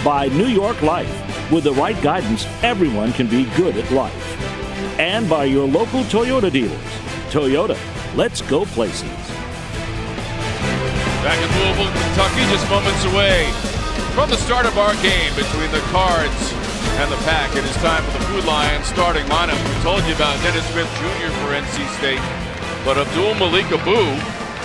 By New York Life. With the right guidance, everyone can be good at life. And by your local Toyota dealers. Toyota, let's go places. Back in Louisville, Kentucky, just moments away from the start of our game between the Cards and the Pack. It is time for the Food Lion starting lineup. We told you about Dennis Smith Jr. for NC State, but Abdul Malik Abu,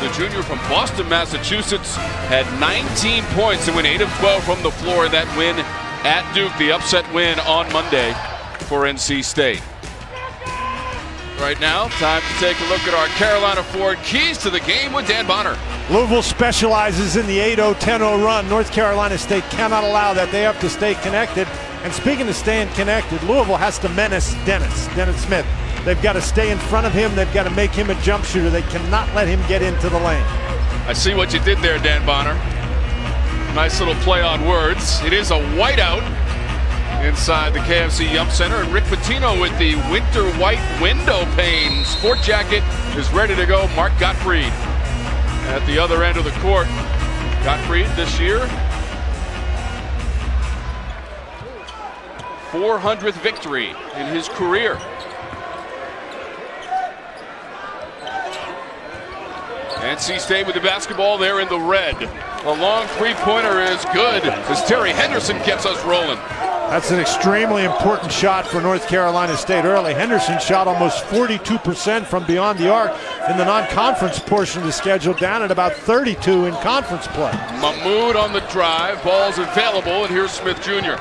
the junior from Boston, Massachusetts, had 19 points and went 8 of 12 from the floor in that win at Duke, the upset win on Monday for NC State. Right now, time to take a look at our Carolina Ford keys to the game with Dan Bonner. Louisville specializes in the 8-0, 10-0 run. North Carolina State cannot allow that. They have to stay connected. And speaking of staying connected, Louisville has to menace Dennis Smith. They've got to stay in front of him. They've got to make him a jump shooter. They cannot let him get into the lane. I see what you did there, Dan Bonner. Nice little play on words. It is a whiteout inside the KFC Yum Center, and Rick Pitino with the winter white window pane. Sport jacket is ready to go. Mark Gottfried at the other end of the court. Gottfried this year, 400th victory in his career. NC State with the basketball there in the red. A long three-pointer is good as Terry Henderson gets us rolling. That's an extremely important shot for North Carolina State early. Henderson shot almost 42% from beyond the arc in the non-conference portion of the schedule, down at about 32 in conference play. Mahmoud on the drive, ball's available, and here's Smith Jr.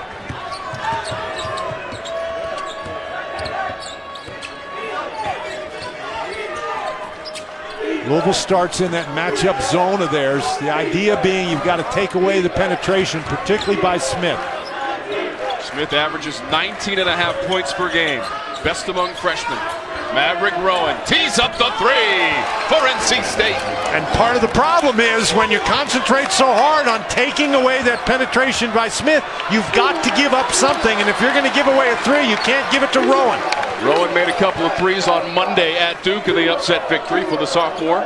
Louisville starts in that matchup zone of theirs. The idea being you've got to take away the penetration, particularly by Smith. Smith averages 19.5 points per game. Best among freshmen. Maverick Rowan tees up the three for NC State. And part of the problem is when you concentrate so hard on taking away that penetration by Smith, you've got to give up something. And if you're going to give away a three, you can't give it to Rowan. Rowan made a couple of threes on Monday at Duke in the upset victory for the sophomore.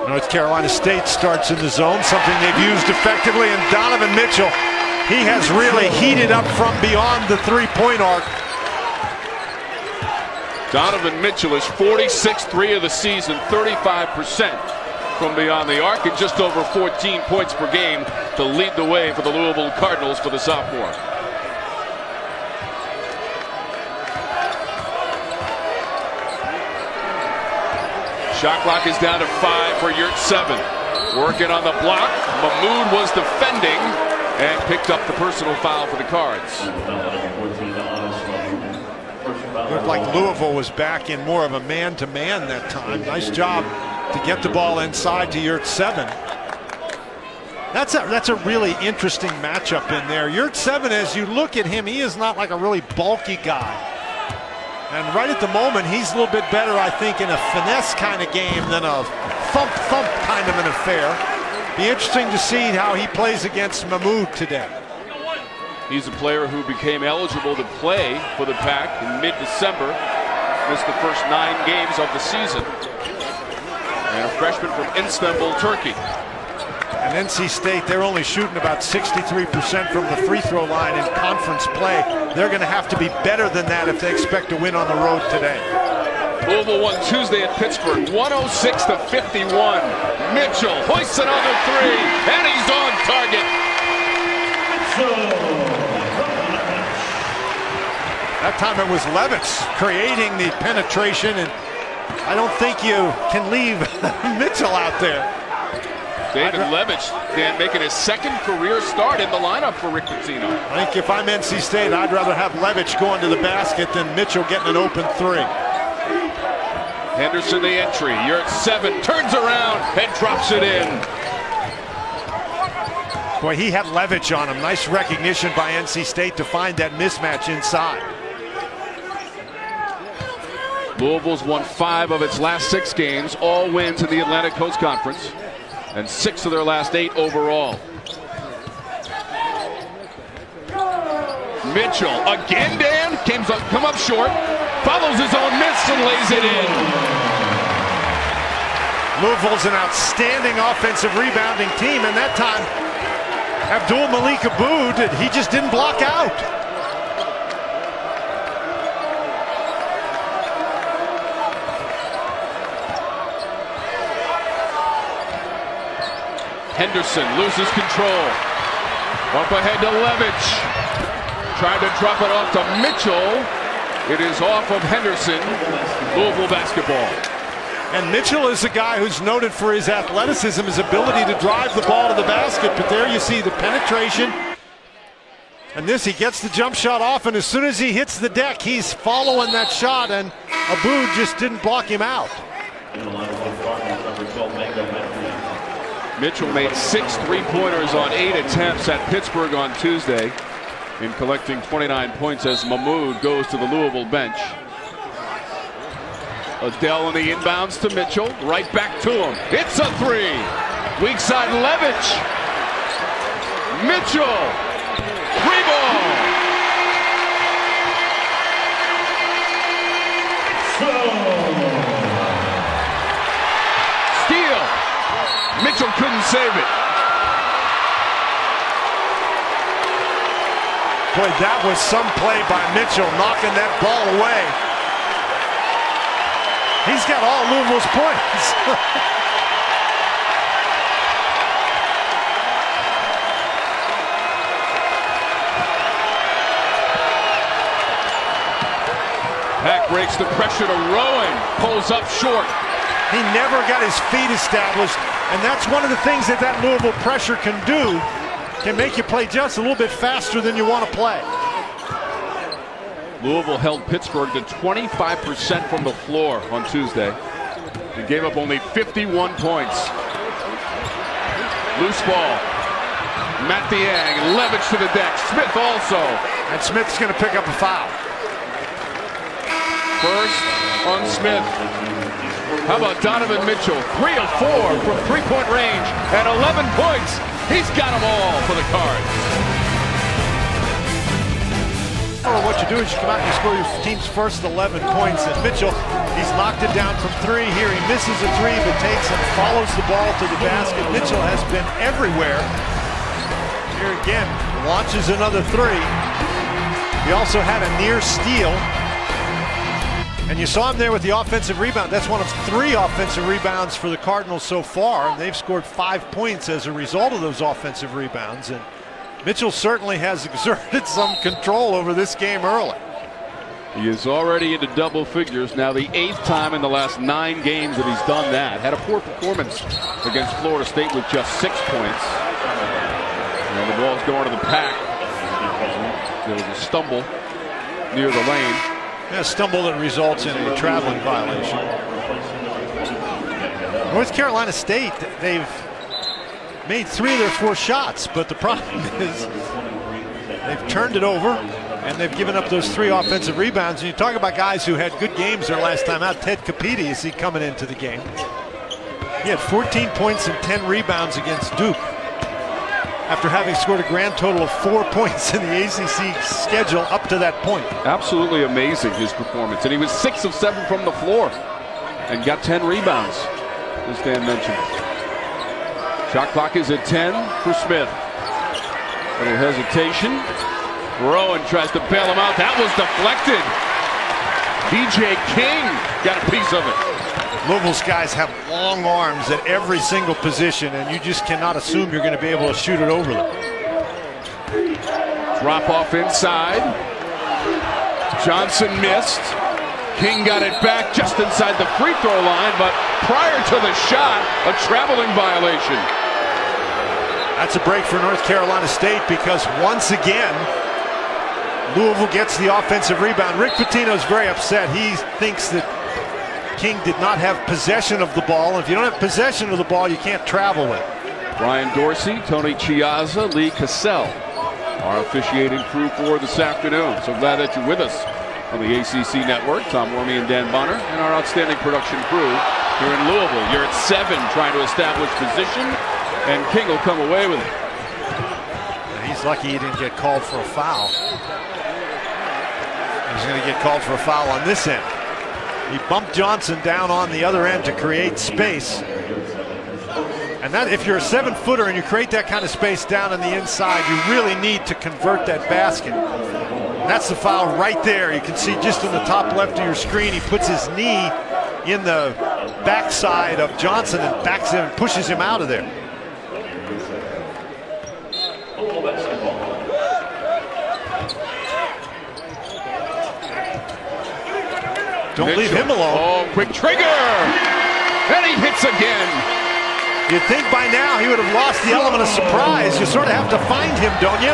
North Carolina State starts in the zone, something they've used effectively, and Donovan Mitchell, he has really heated up from beyond the three-point arc. Donovan Mitchell is 46-3 of the season, 35% from beyond the arc, and just over 14 points per game to lead the way for the Louisville Cardinals for the sophomore. Shot clock is down to 5 for Yurt 7. Working on the block. Mahmoud was defending and picked up the personal foul for the Cards. Looked like Louisville was back in more of a man-to-man that time. Nice job to get the ball inside to Yurt 7. That's a really interesting matchup in there. Yurt 7, as you look at him, he is not like a really bulky guy. And right at the moment, he's a little bit better, I think, in a finesse kind of game than a thump-thump kind of an affair. Be interesting to see how he plays against Mahmoud today. He's a player who became eligible to play for the Pack in mid-December. Missed the first 9 games of the season. And a freshman from Istanbul, Turkey. And NC State, they're only shooting about 63% from the free throw line in conference play. They're going to have to be better than that if they expect to win on the road today. Louisville won Tuesday at Pittsburgh, 106-51. Mitchell hoists another three, and he's on target. That time it was Levitz creating the penetration, and I don't think you can leave Mitchell out there. David Levitch making his second career start in the lineup for Rick Pitino. I think if I'm NC State, I'd rather have Levitch going to the basket than Mitchell getting an open three. Henderson the entry. Yurt 7 turns around and drops it in. Boy, he had Levitch on him. Nice recognition by NC State to find that mismatch inside. Louisville's won 5 of its last 6 games, all wins in the Atlantic Coast Conference, and 6 of their last 8 overall. Mitchell again, Dan, come up short, follows his own miss and lays it in. Louisville's an outstanding offensive rebounding team, and that time Abdul Malik Aboud, he just didn't block out. Henderson loses control. Up ahead to Levitch. Trying to drop it off to Mitchell. It is off of Henderson. Louisville basketball. And Mitchell is a guy who's noted for his athleticism, his ability to drive the ball to the basket. But there you see the penetration. And this, he gets the jump shot off, and as soon as he hits the deck, he's following that shot, and Aboud just didn't block him out. Mitchell made 6 three-pointers on 8 attempts at Pittsburgh on Tuesday, in collecting 29 points as Mahmoud goes to the Louisville bench. Adele in the inbounds to Mitchell, right back to him. It's a three. Weak side Levitch. Mitchell. Free ball. Steal. Mitchell couldn't save it. Boy, that was some play by Mitchell, knocking that ball away. He's got all Louisville's points. Pack breaks the pressure to Rowan. Pulls up short. He never got his feet established, and that's one of the things that Louisville pressure can do. Can make you play just a little bit faster than you want to play. Louisville held Pittsburgh to 25% from the floor on Tuesday. They gave up only 51 points. Loose ball. Matt Dieng, Levitch to the deck. Smith also. And Smith's going to pick up a foul. First on Smith. How about Donovan Mitchell? 3 of 4 from three-point range at 11 points. He's got them all for the Cards. What you do is you come out and you score your team's first 11 points. And Mitchell, he's knocked it down from 3 here. He misses a 3, but takes and follows the ball to the basket. Mitchell has been everywhere. Here again, launches another 3. He also had a near steal. And you saw him there with the offensive rebound. That's one of 3 offensive rebounds for the Cardinals so far. And they've scored 5 points as a result of those offensive rebounds. And Mitchell certainly has exerted some control over this game early. He is already into double figures. Now the 8th time in the last 9 games that he's done that. Had a poor performance against Florida State with just 6 points. And the ball's going to the Pack. There was a stumble near the lane. A stumble that results in a traveling violation. North Carolina State, they've made 3 of their 4 shots, but the problem is they've turned it over and they've given up those 3 offensive rebounds. And you talk about guys who had good games their last time out. Ted Capiti, is he coming into the game? He had 14 points and 10 rebounds against Duke, after having scored a grand total of 4 points in the ACC schedule up to that point. Absolutely amazing, his performance. And he was 6 of 7 from the floor and got 10 rebounds, as Dan mentioned. Shot clock is at 10 for Smith. Little hesitation. Rowan tries to bail him out. That was deflected. DJ King got a piece of it. Louisville's guys have long arms at every single position, and you just cannot assume you're going to be able to shoot it over them. Drop off inside. Johnson missed. King got it back just inside the free throw line, but prior to the shot, a traveling violation. That's a break for North Carolina State, because once again, Louisville gets the offensive rebound. Rick Pitino's very upset. He thinks that King did not have possession of the ball. If you don't have possession of the ball, you can't travel with it. Brian Dorsey, Tony Chiazza, Lee Cassell, our officiating crew for this afternoon. So glad that you're with us on the ACC Network. Tom Wormy and Dan Bonner, and our outstanding production crew here in Louisville. You're at 7 trying to establish position, and King will come away with it. He's lucky he didn't get called for a foul. He's going to get called for a foul on this end. He bumped Johnson down on the other end to create space. And that, if you're a 7-footer and you create that kind of space down on the inside, you really need to convert that basket. And that's the foul right there. You can see just in the top left of your screen, he puts his knee in the backside of Johnson and backs him and pushes him out of there. Don't leave him alone. Oh, quick trigger! And he hits again. You'd think by now he would have lost the element of surprise. You sort of have to find him, don't you?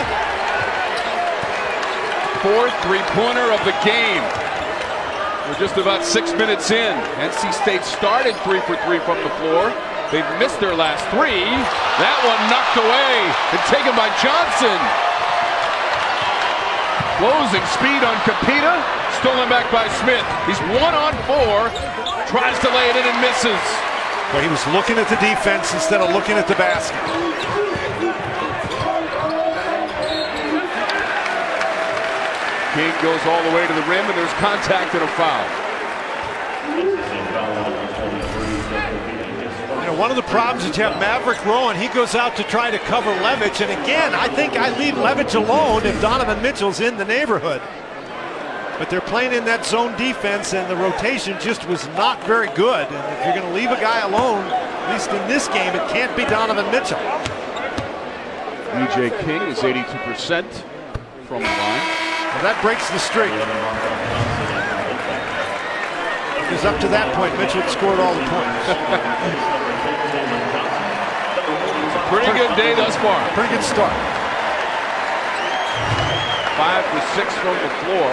Fourth three-pointer of the game. We're just about 6 minutes in. NC State started 3 for 3 from the floor. They've missed their last 3. That one knocked away and taken by Johnson. Closing speed on Capita. Stolen back by Smith. He's 1 on 4. Tries to lay it in and misses. Well, he was looking at the defense instead of looking at the basket. King goes all the way to the rim, and there's contact and a foul. You know, one of the problems is you have Maverick Rowan. He goes out to try to cover Levitch, and again, I think I leave Levitch alone if Donovan Mitchell's in the neighborhood. But they're playing in that zone defense, and the rotation just was not very good. And if you're going to leave a guy alone, at least in this game, it can't be Donovan Mitchell. DJ King is 82% from the line. Well, that breaks the streak. Because up to that point, Mitchell had scored all the points. Pretty good day thus far. Pretty good start. 5 for 6 from the floor.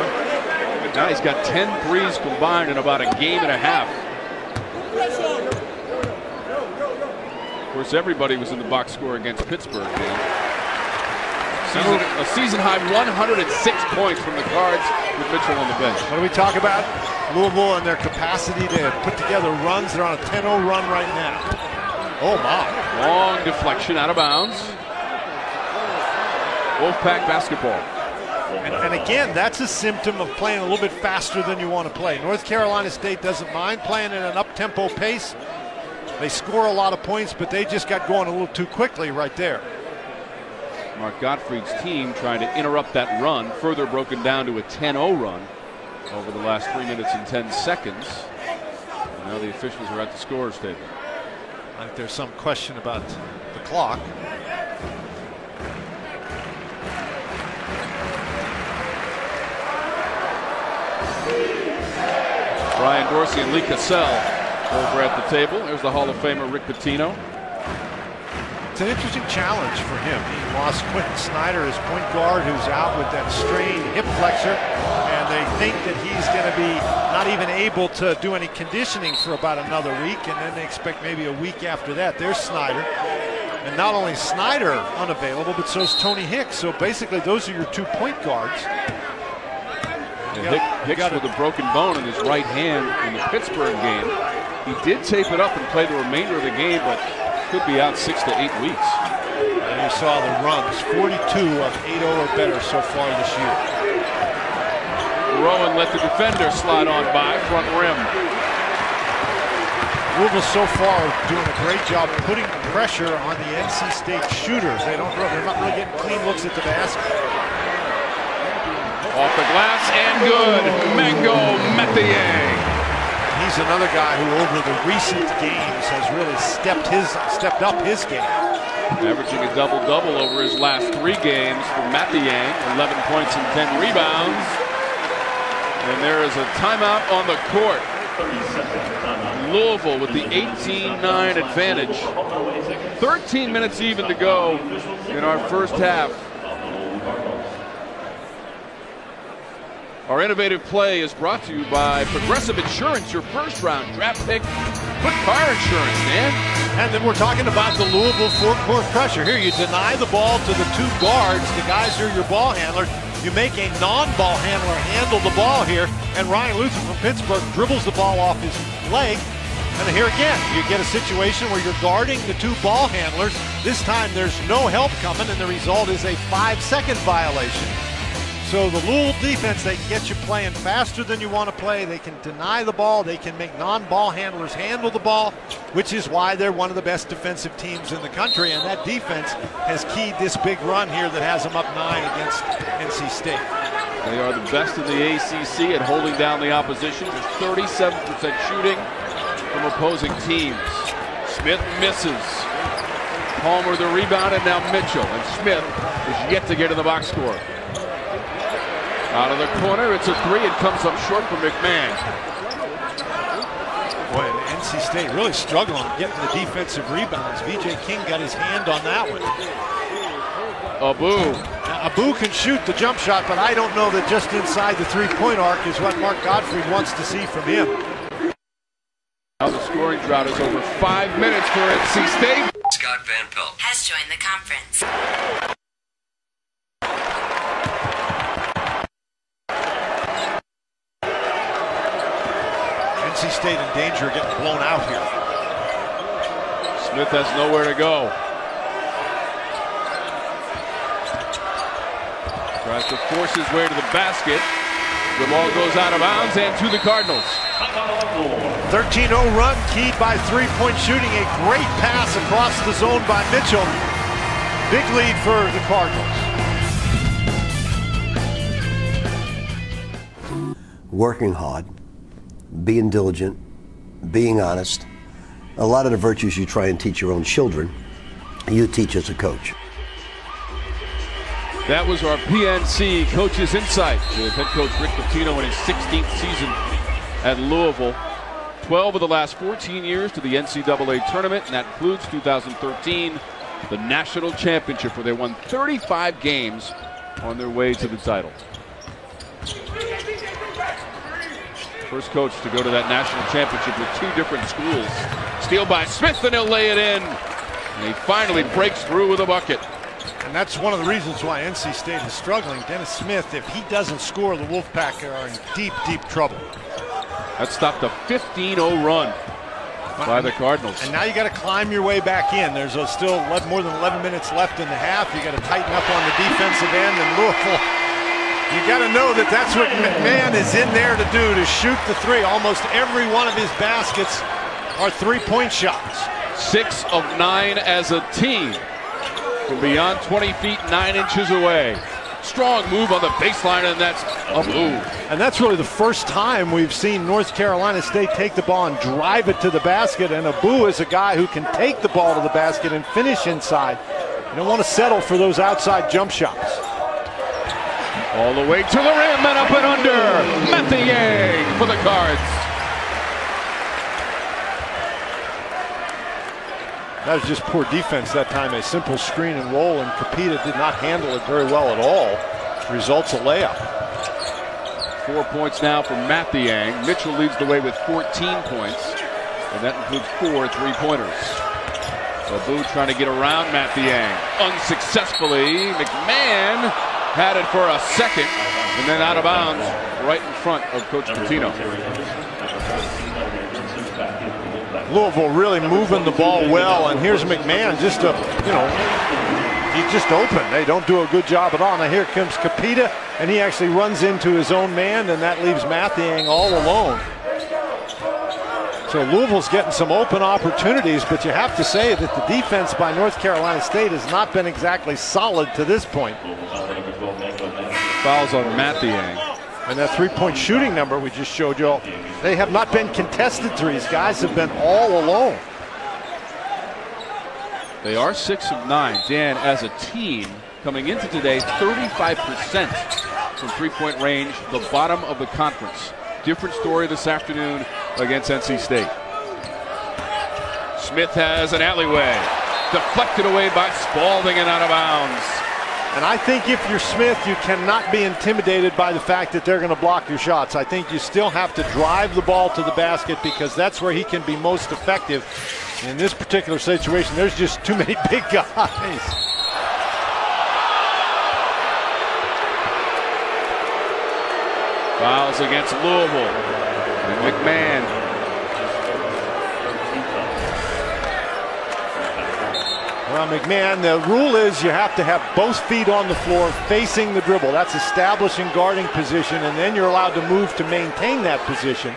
Now he's got 10 threes combined in about a game and a half. Of course, everybody was in the box score against Pittsburgh. A season high 106 points from the Cards with Mitchell on the bench. What do we talk about? Louisville and their capacity to put together runs. They're on a 10-0 run right now. Oh my. Long deflection out of bounds. Wolfpack basketball. And again, that's a symptom of playing a little bit faster than you want to play. North Carolina State doesn't mind playing at an up-tempo pace. They score a lot of points, but they just got going a little too quickly right there. Mark Gottfried's team trying to interrupt that run, further broken down to a 10-0 run over the last 3 minutes and 10 seconds. And now the officials are at the scorer's table. I think there's some question about the clock. Brian Dorsey and Lee Cassell over at the table. There's the Hall of Famer Rick Pitino. It's an interesting challenge for him. He lost Quentin Snyder, his point guard, who's out with that strained hip flexor, and they think that he's going to be not even able to do any conditioning for about another week, and then they expect maybe a week after that. There's Snyder. And not only Snyder unavailable, but so's Tony Hicks. So basically those are your 2 point guards. Hicks with a broken bone in his right hand in the Pittsburgh game. He did tape it up and play the remainder of the game, but could be out 6 to 8 weeks. And you saw the runs, 42 of 8-0 or better so far this year. Rowan let the defender slide on by front rim. Louisville so far doing a great job putting pressure on the NC State shooters. They're not really getting clean looks at the basket. Off the glass and good. Mango Metier. He's another guy who over the recent games has really stepped up his game. Averaging a double-double over his last 3 games for Metier. 11 points and 10 rebounds. And there is a timeout on the court. Louisville with the 18-9 advantage. 13 minutes even to go in our first half. Our innovative play is brought to you by Progressive Insurance, your first-round draft pick. Put car insurance, man. And then we're talking about the Louisville four-court pressure. Here, you deny the ball to the 2 guards, the guys who are your ball handlers. You make a non-ball handler handle the ball here, and Ryan Luther from Pittsburgh dribbles the ball off his leg. And here again, you get a situation where you're guarding the 2 ball handlers. This time there's no help coming, and the result is a 5-second violation. So the Louisville defense, they can get you playing faster than you want to play. They can deny the ball. They can make non-ball handlers handle the ball, which is why they're one of the best defensive teams in the country. And that defense has keyed this big run here that has them up 9 against NC State. They are the best in the ACC at holding down the opposition. There's 37% shooting from opposing teams. Smith misses. Palmer the rebound, and now Mitchell. And Smith is yet to get in the box score. Out of the corner, it's a three. It comes up short for McMahon. Boy, NC State really struggling getting the defensive rebounds. VJ King got his hand on that one. Abu. Now, Abu can shoot the jump shot, but I don't know that just inside the three-point arc is what Mark Gottfried wants to see from him. Now the scoring drought is over 5 minutes for NC State. Scott Van Pelt has joined the conference. NC State in danger of getting blown out here. Smith has nowhere to go. Tries to force his way to the basket. The ball goes out of bounds and to the Cardinals. 13-0 run keyed by three-point shooting. A great pass across the zone by Mitchell. Big lead for the Cardinals. Working hard, being diligent, being honest. A lot of the virtues you try and teach your own children, you teach as a coach. That was our PNC Coach's Insight with head coach Rick Pitino in his 16th season at Louisville. 12 of the last 14 years to the NCAA tournament, and that includes 2013, the national championship, where they won 35 games on their way to the title. First coach to go to that national championship with 2 different schools. Steal by Smith, and he'll lay it in. And he finally breaks through with a bucket. And that's one of the reasons why NC State is struggling. Dennis Smith, if he doesn't score, the Wolfpack are in deep, deep trouble. That stopped a 15-0 run by the Cardinals. And now you got to climb your way back in. There's still more than 11 minutes left in the half. You got to tighten up on the defensive end. And Louisville, you got to know that that's what McMahon is in there to do, to shoot the three. Almost every one of his baskets are three-point shots. 6 of 9 as a team from beyond 20 feet, 9 inches away. Strong move on the baseline, and that's a move. And that's really the first time we've seen North Carolina State take the ball and drive it to the basket. And Abu is a guy who can take the ball to the basket and finish inside. You don't want to settle for those outside jump shots. All the way to the rim and up and under. Mathiang for the Cards. That was just poor defense that time. A simple screen and roll, and Capita did not handle it very well at all. Results a layup. 4 points now for Mathiang. Mitchell leads the way with 14 points, and that includes 4 three-pointers. Abu trying to get around Mathiang. Unsuccessfully. McMahon had it for a second, and then out of bounds right in front of Coach Pitino. Louisville really moving the ball well, and here's McMahon just he's just open. They don't do a good job at all. Now here comes Capita, and he actually runs into his own man, and that leaves Mathiang all alone. So Louisville's getting some open opportunities, but you have to say that the defense by North Carolina State has not been exactly solid to this point. Fouls on Mathiang. And that three-point shooting number we just showed you, they have not been contested threes. Guys have been all alone. They are 6 of 9. Dan, as a team, coming into today, 35% from three-point range, the bottom of the conference. Different story this afternoon against NC State. Smith has an alleyway. Deflected away by Spalding and out of bounds. And I think if you're Smith, you cannot be intimidated by the fact that they're going to block your shots. I think you still have to drive the ball to the basket, because that's where he can be most effective. In this particular situation, there's just too many big guys. Fouls against Louisville. And McMahon. Well, Now McMahon, the rule is you have to have both feet on the floor facing the dribble. That's establishing guarding position, and then you're allowed to move to maintain that position.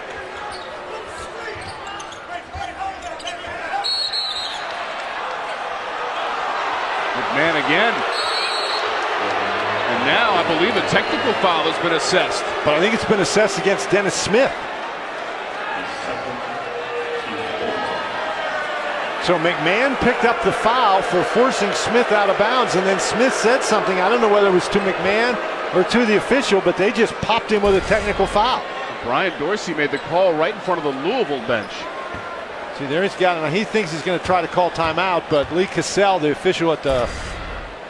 McMahon again. And now I believe a technical foul has been assessed. But I think it's been assessed against Dennis Smith. So McMahon picked up the foul for forcing Smith out of bounds, and then Smith said something. I don't know whether it was to McMahon or to the official, but they just popped him with a technical foul. Brian Dorsey made the call right in front of the Louisville bench. See, there he's got it. He thinks he's going to try to call timeout, but Lee Cassell, the official at the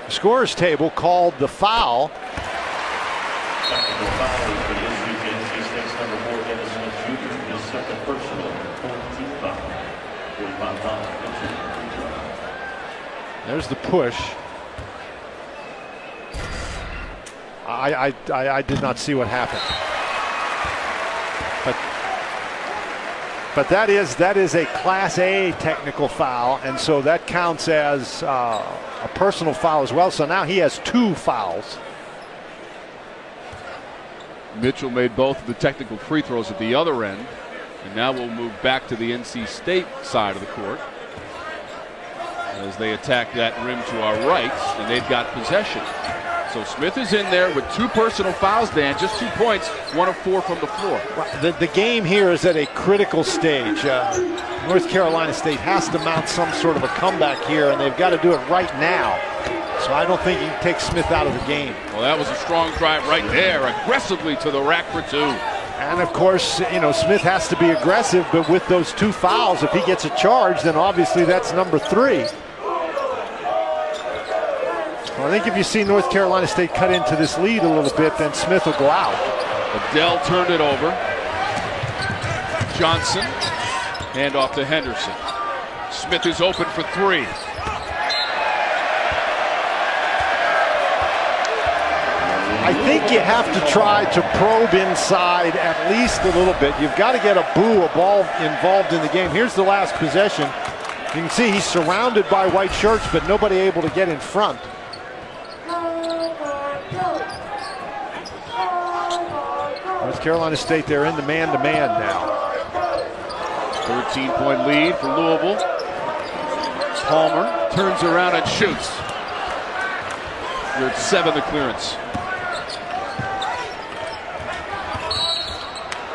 scorer's table, called the foul. Technical foul is for the NC State's number 4, Dennis Smith Jr., his second personal, 14th foul. 45 fouls. There's the push. I did not see what happened. But that is a Class A technical foul, and so that counts as a personal foul as well. So now he has 2 fouls. Mitchell made both of the technical free throws at the other end, and now we'll move back to the NC State side of the court as they attack that rim to our right, and they've got possession. So Smith is in there with 2 personal fouls, Dan, just 2 points, 1 of 4 from the floor. The game here is at a critical stage. North Carolina State has to mount some sort of a comeback here, and they've got to do it right now. So I don't think you can take Smith out of the game. Well, that was a strong drive right there, aggressively to the rack for 2. And of course, you know, Smith has to be aggressive, but with those 2 fouls, if he gets a charge, then obviously that's number 3. Well, I think if you see North Carolina State cut into this lead a little bit, then Smith will go out. Adele turned it over. Johnson, hand off to Henderson. Smith is open for 3. I think you have to try to probe inside at least a little bit. You've got to get a ball involved in the game. Here's the last possession. You can see he's surrounded by white shirts, but nobody able to get in front. North Carolina State, they're in the man-to-man now. 13-point lead for Louisville. Palmer turns around and shoots. You're at 7, the clearance.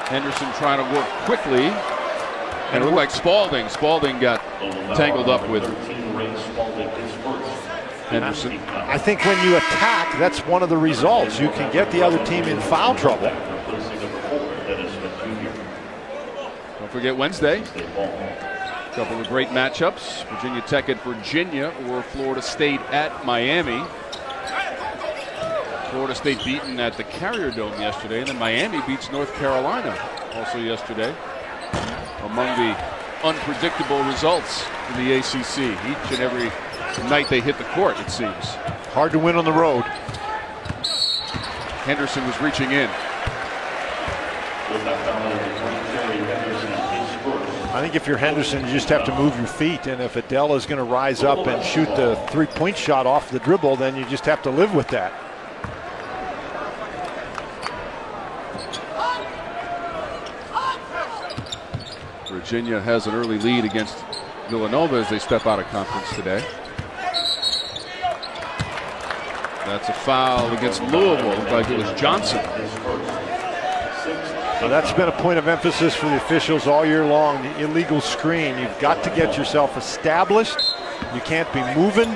Henderson trying to work quickly. And it looked like Spalding got tangled up with Henderson. I think when you attack, that's one of the results. You can get the other team in foul trouble. Don't forget Wednesday. A couple of great matchups. Virginia Tech at Virginia or Florida State at Miami. Florida State beaten at the Carrier Dome yesterday, and then Miami beats North Carolina also yesterday. Among the unpredictable results in the ACC. Each and every night they hit the court, it seems. Hard to win on the road. Henderson was reaching in. I think if you're Henderson, you just have to move your feet, and if Adela is going to rise up and shoot the 3-point shot off the dribble, then you just have to live with that. Virginia has an early lead against Villanova as they step out of conference today. That's a foul against Louisville. Looked like it was Johnson. Now that's been a point of emphasis for the officials all year long, the illegal screen. You've got to get yourself established. You can't be moving.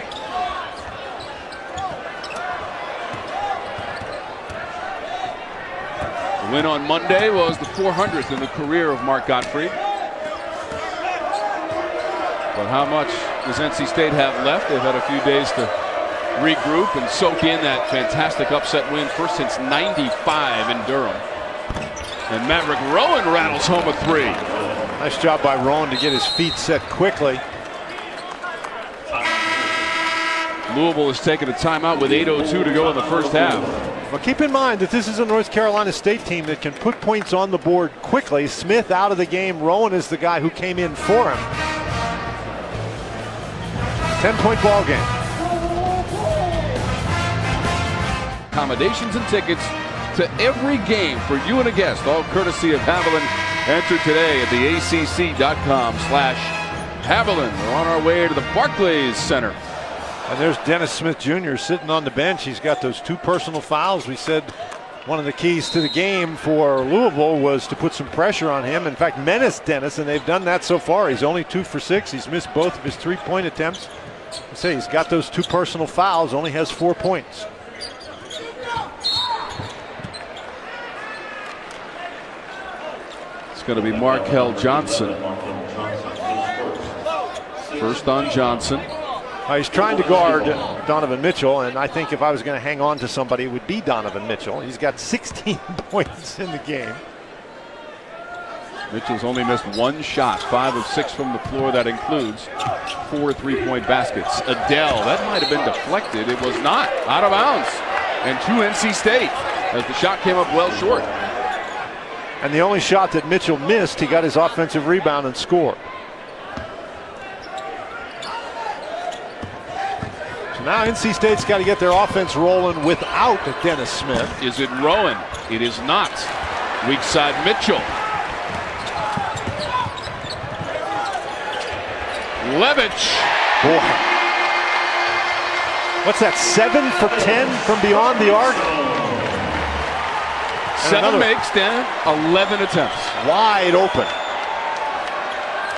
The win on Monday was the 400th in the career of Mark Gottfried. But how much does NC State have left? They've had a few days to regroup and soak in that fantastic upset win, first since '95 in Durham. And Maverick Rowan rattles home a 3. Nice job by Rowan to get his feet set quickly. Louisville has taken a timeout with 8:02 to go in the first half. Well, keep in mind that this is a North Carolina State team that can put points on the board quickly. Smith out of the game. Rowan is the guy who came in for him. 10-point ball game. Accommodations and tickets to every game for you and a guest, all courtesy of Haviland. Enter today at the ACC.com/Haviland. We're on our way to the Barclays Center. And there's Dennis Smith Jr. sitting on the bench. He's got those 2 personal fouls. We said one of the keys to the game for Louisville was to put some pressure on him. In fact, menace Dennis, and they've done that so far. He's only 2 for 6. He's missed both of his 3-point attempts. I say he's got those 2 personal fouls, only has 4 points. It's going to be Markel Johnson. First on Johnson. He's trying to guard Donovan Mitchell, and I think if I was going to hang on to somebody, it would be Donovan Mitchell. He's got 16 points in the game. Mitchell's only missed 1 shot, 5 of 6 from the floor. That includes 4 3-point baskets. Adele, that might have been deflected. It was not. Out of bounds. And to NC State as the shot came up well short. And the only shot that Mitchell missed, he got his offensive rebound and scored. So now NC State's got to get their offense rolling without Dennis Smith. Is it Rowan? It is not. Weak side Mitchell. Levitch. Boy. What's that, 7 for 10 from beyond the arc? 7 makes, Dan. 11 attempts. Wide open.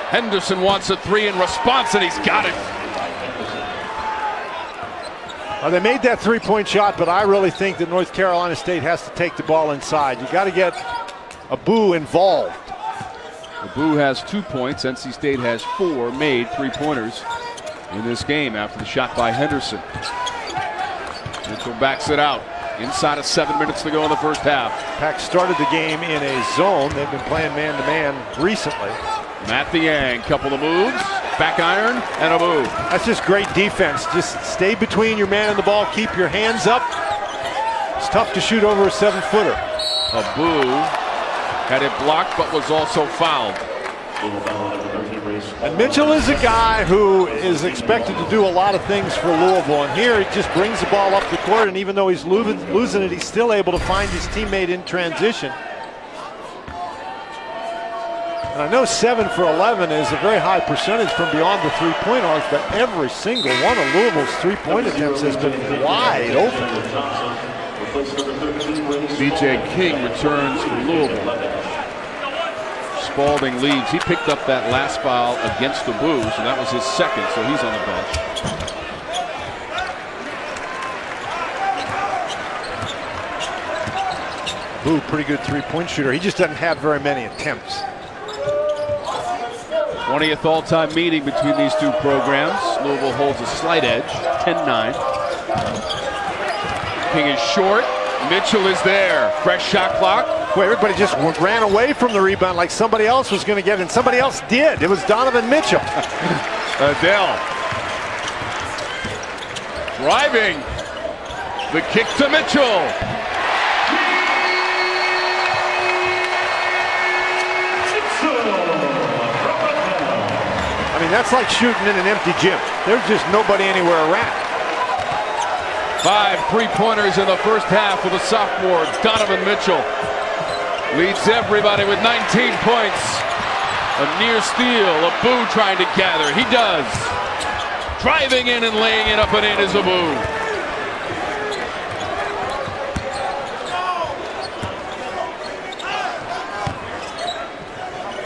Henderson wants a 3 in response, and he's got it. They made that 3-point shot, but I really think that North Carolina State has to take the ball inside. You got to get Abu involved. Abu has 2 points. NC State has 4 made 3-pointers in this game after the shot by Henderson. Mitchell backs it out. Inside of 7 minutes to go in the first half. Pack started the game in a zone. They've been playing man-to-man recently. Matt Yang, couple of moves, back iron, and a move. That's just great defense. Just stay between your man and the ball. Keep your hands up. It's tough to shoot over a 7-footer. Abu had it blocked, but was also fouled. And Mitchell is a guy who is expected to do a lot of things for Louisville. And here he just brings the ball up the court, and even though he's losing it, he's still able to find his teammate in transition. And I know 7 for 11 is a very high percentage from beyond the 3-point arc, but every single one of Louisville's 3-point attempts has been wide open. B.J. King returns for Louisville. Spalding leaves. He picked up that last foul against Abu, so that was his second, so he's on the bench. Abu, pretty good 3-point shooter. He just doesn't have very many attempts. 20th all-time meeting between these two programs. Louisville holds a slight edge, 10-9. King is short. Mitchell is there. Fresh shot clock. Boy, everybody just ran away from the rebound like somebody else was going to get it, and somebody else did. It was Donovan Mitchell. Adele. Driving. The kick to Mitchell. I mean, that's like shooting in an empty gym. There's just nobody anywhere around. 5 3-pointers in the first half for the sophomore, Donovan Mitchell. Leads everybody with 19 points. A near steal. Abu trying to gather. He does. Driving in and laying it up and in is Abu.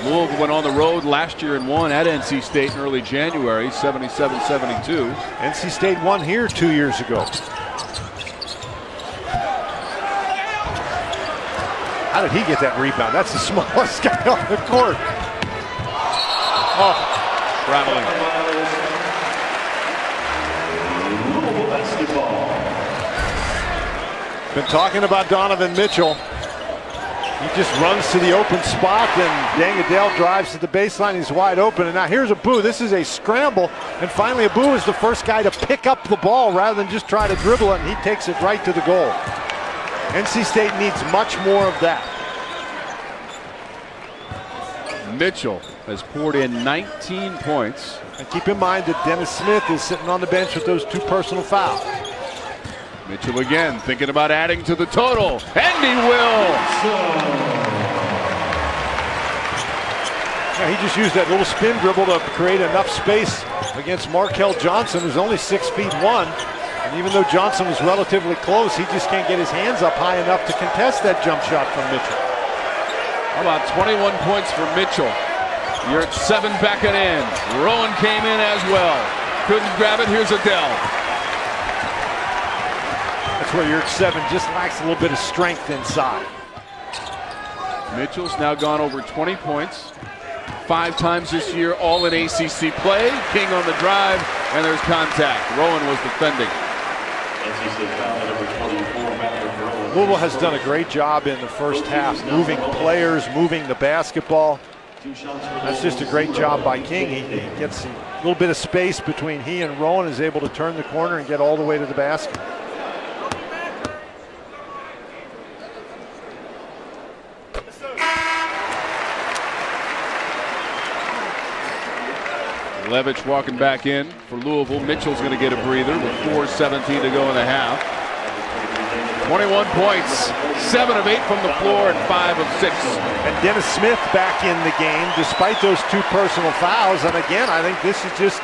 Louisville went on the road last year and won at NC State in early January, 77-72. NC State won here 2 years ago. How did he get that rebound? That's the smallest guy on the court. Oh, traveling. Been talking about Donovan Mitchell. He just runs to the open spot, and Deng Adel drives to the baseline. He's wide open, and now here's Abu. This is a scramble, and finally Abu is the first guy to pick up the ball rather than just try to dribble it, and he takes it right to the goal. NC State needs much more of that. Mitchell has poured in 19 points. And keep in mind that Dennis Smith is sitting on the bench with those 2 personal fouls. Mitchell again thinking about adding to the total, and he will. Yeah, he just used that little spin dribble to create enough space against Markel Johnson, who's only 6'1". And even though Johnson was relatively close, he just can't get his hands up high enough to contest that jump shot from Mitchell. How about 21 points for Mitchell? You're at 7 backing in. Rowan came in as well. Couldn't grab it. Here's Adele. That's where you're at 7. Just lacks a little bit of strength inside. Mitchell's now gone over 20 points. 5 times this year, all in ACC play. King on the drive, and there's contact. Rowan was defending. Louisville has done a great job in the first half, moving players, moving the basketball. That's just a great job by King. He gets a little bit of space between he and Rowan, is able to turn the corner and get all the way to the basket. Levitch walking back in for Louisville. Mitchell's going to get a breather with 4:17 to go in the half. 21 points, 7 of 8 from the floor and 5 of 6. And Dennis Smith back in the game despite those 2 personal fouls. And again, I think this is just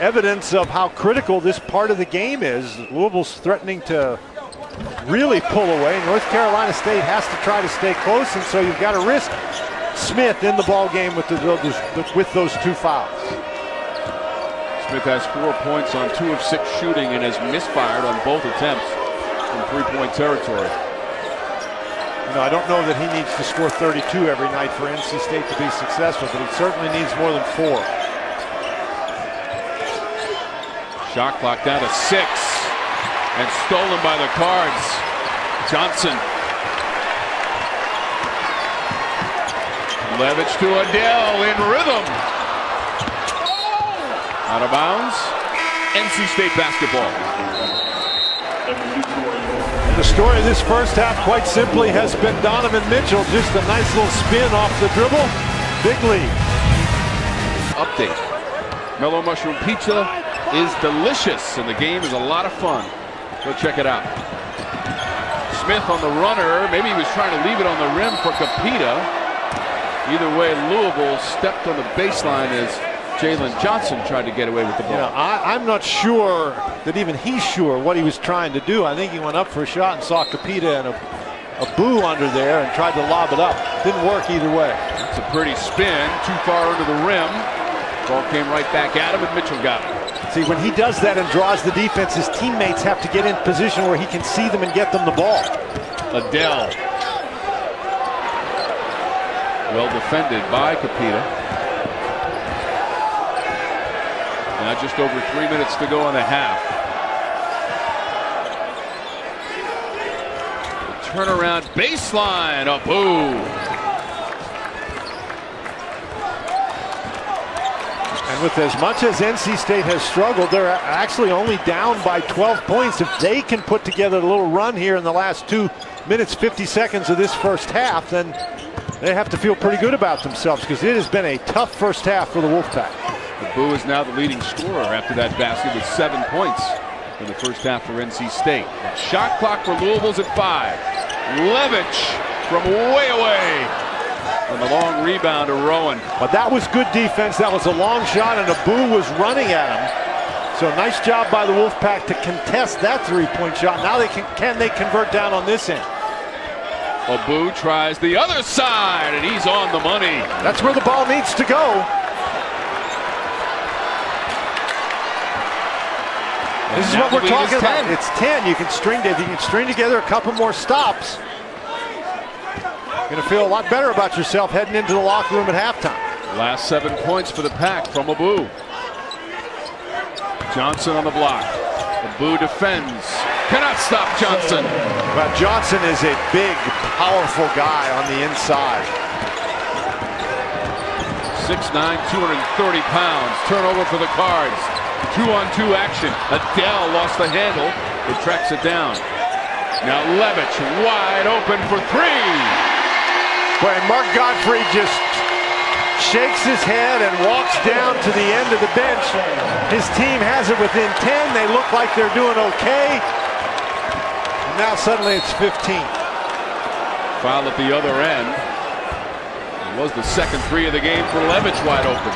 evidence of how critical this part of the game is. Louisville's threatening to really pull away. North Carolina State has to try to stay close, and so you've got to risk Smith in the ball game with those 2 fouls. Smith has 4 points on 2 of 6 shooting and has misfired on both attempts from 3-point territory. You know, I don't know that he needs to score 32 every night for NC State to be successful, but he certainly needs more than 4. Shot clock down to 6 and stolen by the Cards. Johnson. Levitch to Adele in rhythm. Out of bounds. NC State basketball. The story of this first half, quite simply, has been Donovan Mitchell. Just a nice little spin off the dribble. Big lead. Update. Mellow Mushroom Pizza is delicious, and the game is a lot of fun. Go check it out. Smith on the runner. Maybe he was trying to leave it on the rim for Capita. Either way, Louisville stepped on the baseline as Jalen Johnson tried to get away with the ball. You know, I'm not sure that even he's sure what he was trying to do. I think he went up for a shot and saw Capita and a boo under there and tried to lob it up. Didn't work either way. It's a pretty spin, too far under the rim. Ball came right back at him, and Mitchell got it. See, when he does that and draws the defense, his teammates have to get in position where he can see them and get them the ball. Adele. Well defended by Capita. Now just over 3 minutes to go in the half. Turnaround baseline, a boo. And with as much as NC State has struggled, they're actually only down by 12 points. If they can put together a little run here in the last 2 minutes, 50 seconds of this first half, then they have to feel pretty good about themselves, because it has been a tough first half for the Wolfpack. Boo is now the leading scorer after that basket with 7 points in the first half for NC State. Shot clock for Louisville's at 5. Levitch from way away. And the long rebound to Rowan. But that was good defense. That was a long shot, and Abu was running at him. So nice job by the Wolfpack to contest that 3-point shot. Now can they convert down on this end? Abu tries the other side, and he's on the money. That's where the ball needs to go. This is what we're talking about. It's 10. You can string together a couple more stops. You're going to feel a lot better about yourself heading into the locker room at halftime. Last 7 points for the Pack from Abu. Johnson on the block. Abu defends. Cannot stop Johnson. Well, Johnson is a big, powerful guy on the inside. 6'9", 230 pounds. Turnover for the Cards. 2-on-2 action. Adele lost the handle. It tracks it down. Now Levitch wide open for 3. Boy, and Mark Godfrey just shakes his head and walks down to the end of the bench. His team has it within 10. They look like they're doing okay. And now suddenly it's 15. Foul at the other end. It was the second three of the game for Levitch, wide open.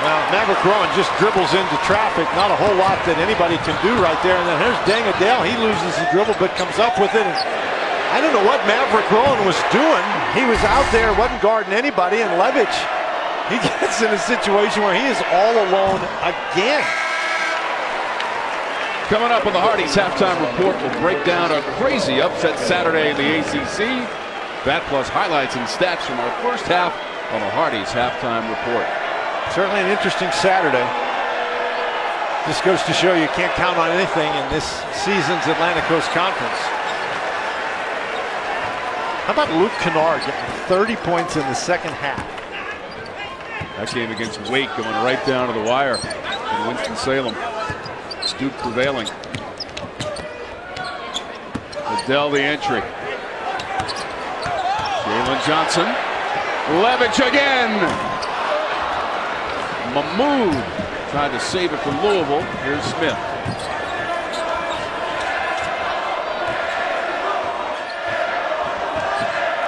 Well, Maverick Rowan just dribbles into traffic. Not a whole lot that anybody can do right there. And then here's Deng Adele. He loses the dribble but comes up with it. And I don't know what Maverick Rowan was doing. He was out there, wasn't guarding anybody, and Levitch, he gets in a situation where he is all alone again. Coming up on the Hardy's halftime report, we'll break down a crazy upset Saturday in the ACC. That plus highlights and stats from our first half on the Hardy's halftime report. Certainly an interesting Saturday. Just goes to show you can't count on anything in this season's Atlantic Coast Conference. How about Luke Kennard getting 30 points in the second half? That game against Wake going right down to the wire in Winston-Salem. Duke prevailing. Adele the entry. Jalen Johnson. Levitch again. Mahmoud tried to save it from Louisville. Here's Smith.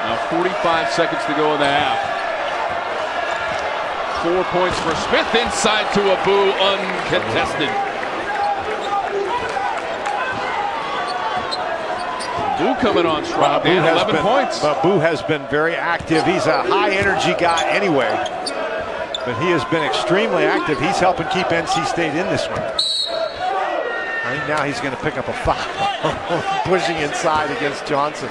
Now 45 seconds to go in the half. 4 points for Smith inside to Abu, uncontested. Abu coming on strong. 11 points. Abu has been very active. He's a high energy guy anyway, but he has been extremely active. He's helping keep NC State in this one. I think now he's going to pick up a foul, pushing inside against Johnson.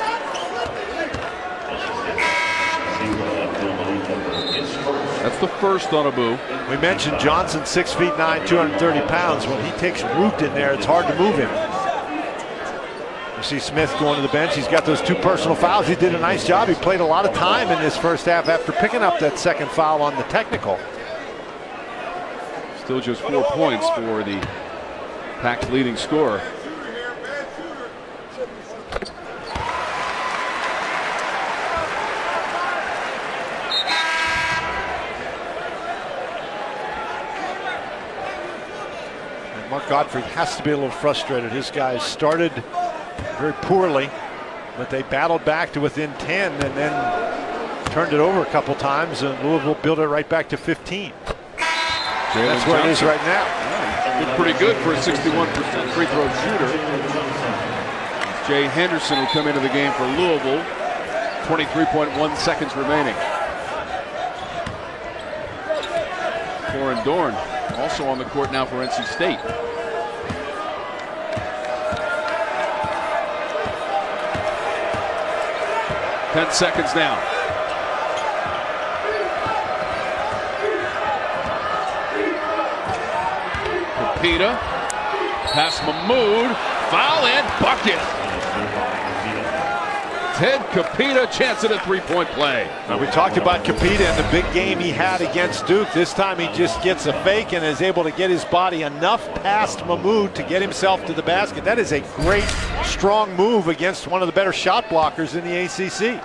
That's the first on Abu. We mentioned Johnson, 6'9", 230 pounds. When he takes root in there, it's hard to move him. You see Smith going to the bench. He's got those 2 personal fouls. He did a nice job. He played a lot of time in this first half after picking up that second foul on the technical. Still just 4 points for the Pac's leading scorer. Mark Godfrey has to be a little frustrated. His guys started very poorly, but they battled back to within 10 and then turned it over a couple times, and Louisville built it right back to 15. That's where it is right now. Yeah, did pretty good for a 61% free throw shooter. Jay Henderson will come into the game for Louisville. 23.1 seconds remaining. Corin Dorn also on the court now for NC State. Ten seconds now. Capita, pass Mahmoud, foul and bucket. Ted Capita, chance at a three-point play. Now, we talked about Capita and the big game he had against Duke. This time he just gets a fake and is able to get his body enough past Mahmoud to get himself to the basket. That is a great, strong move against one of the better shot blockers in the ACC.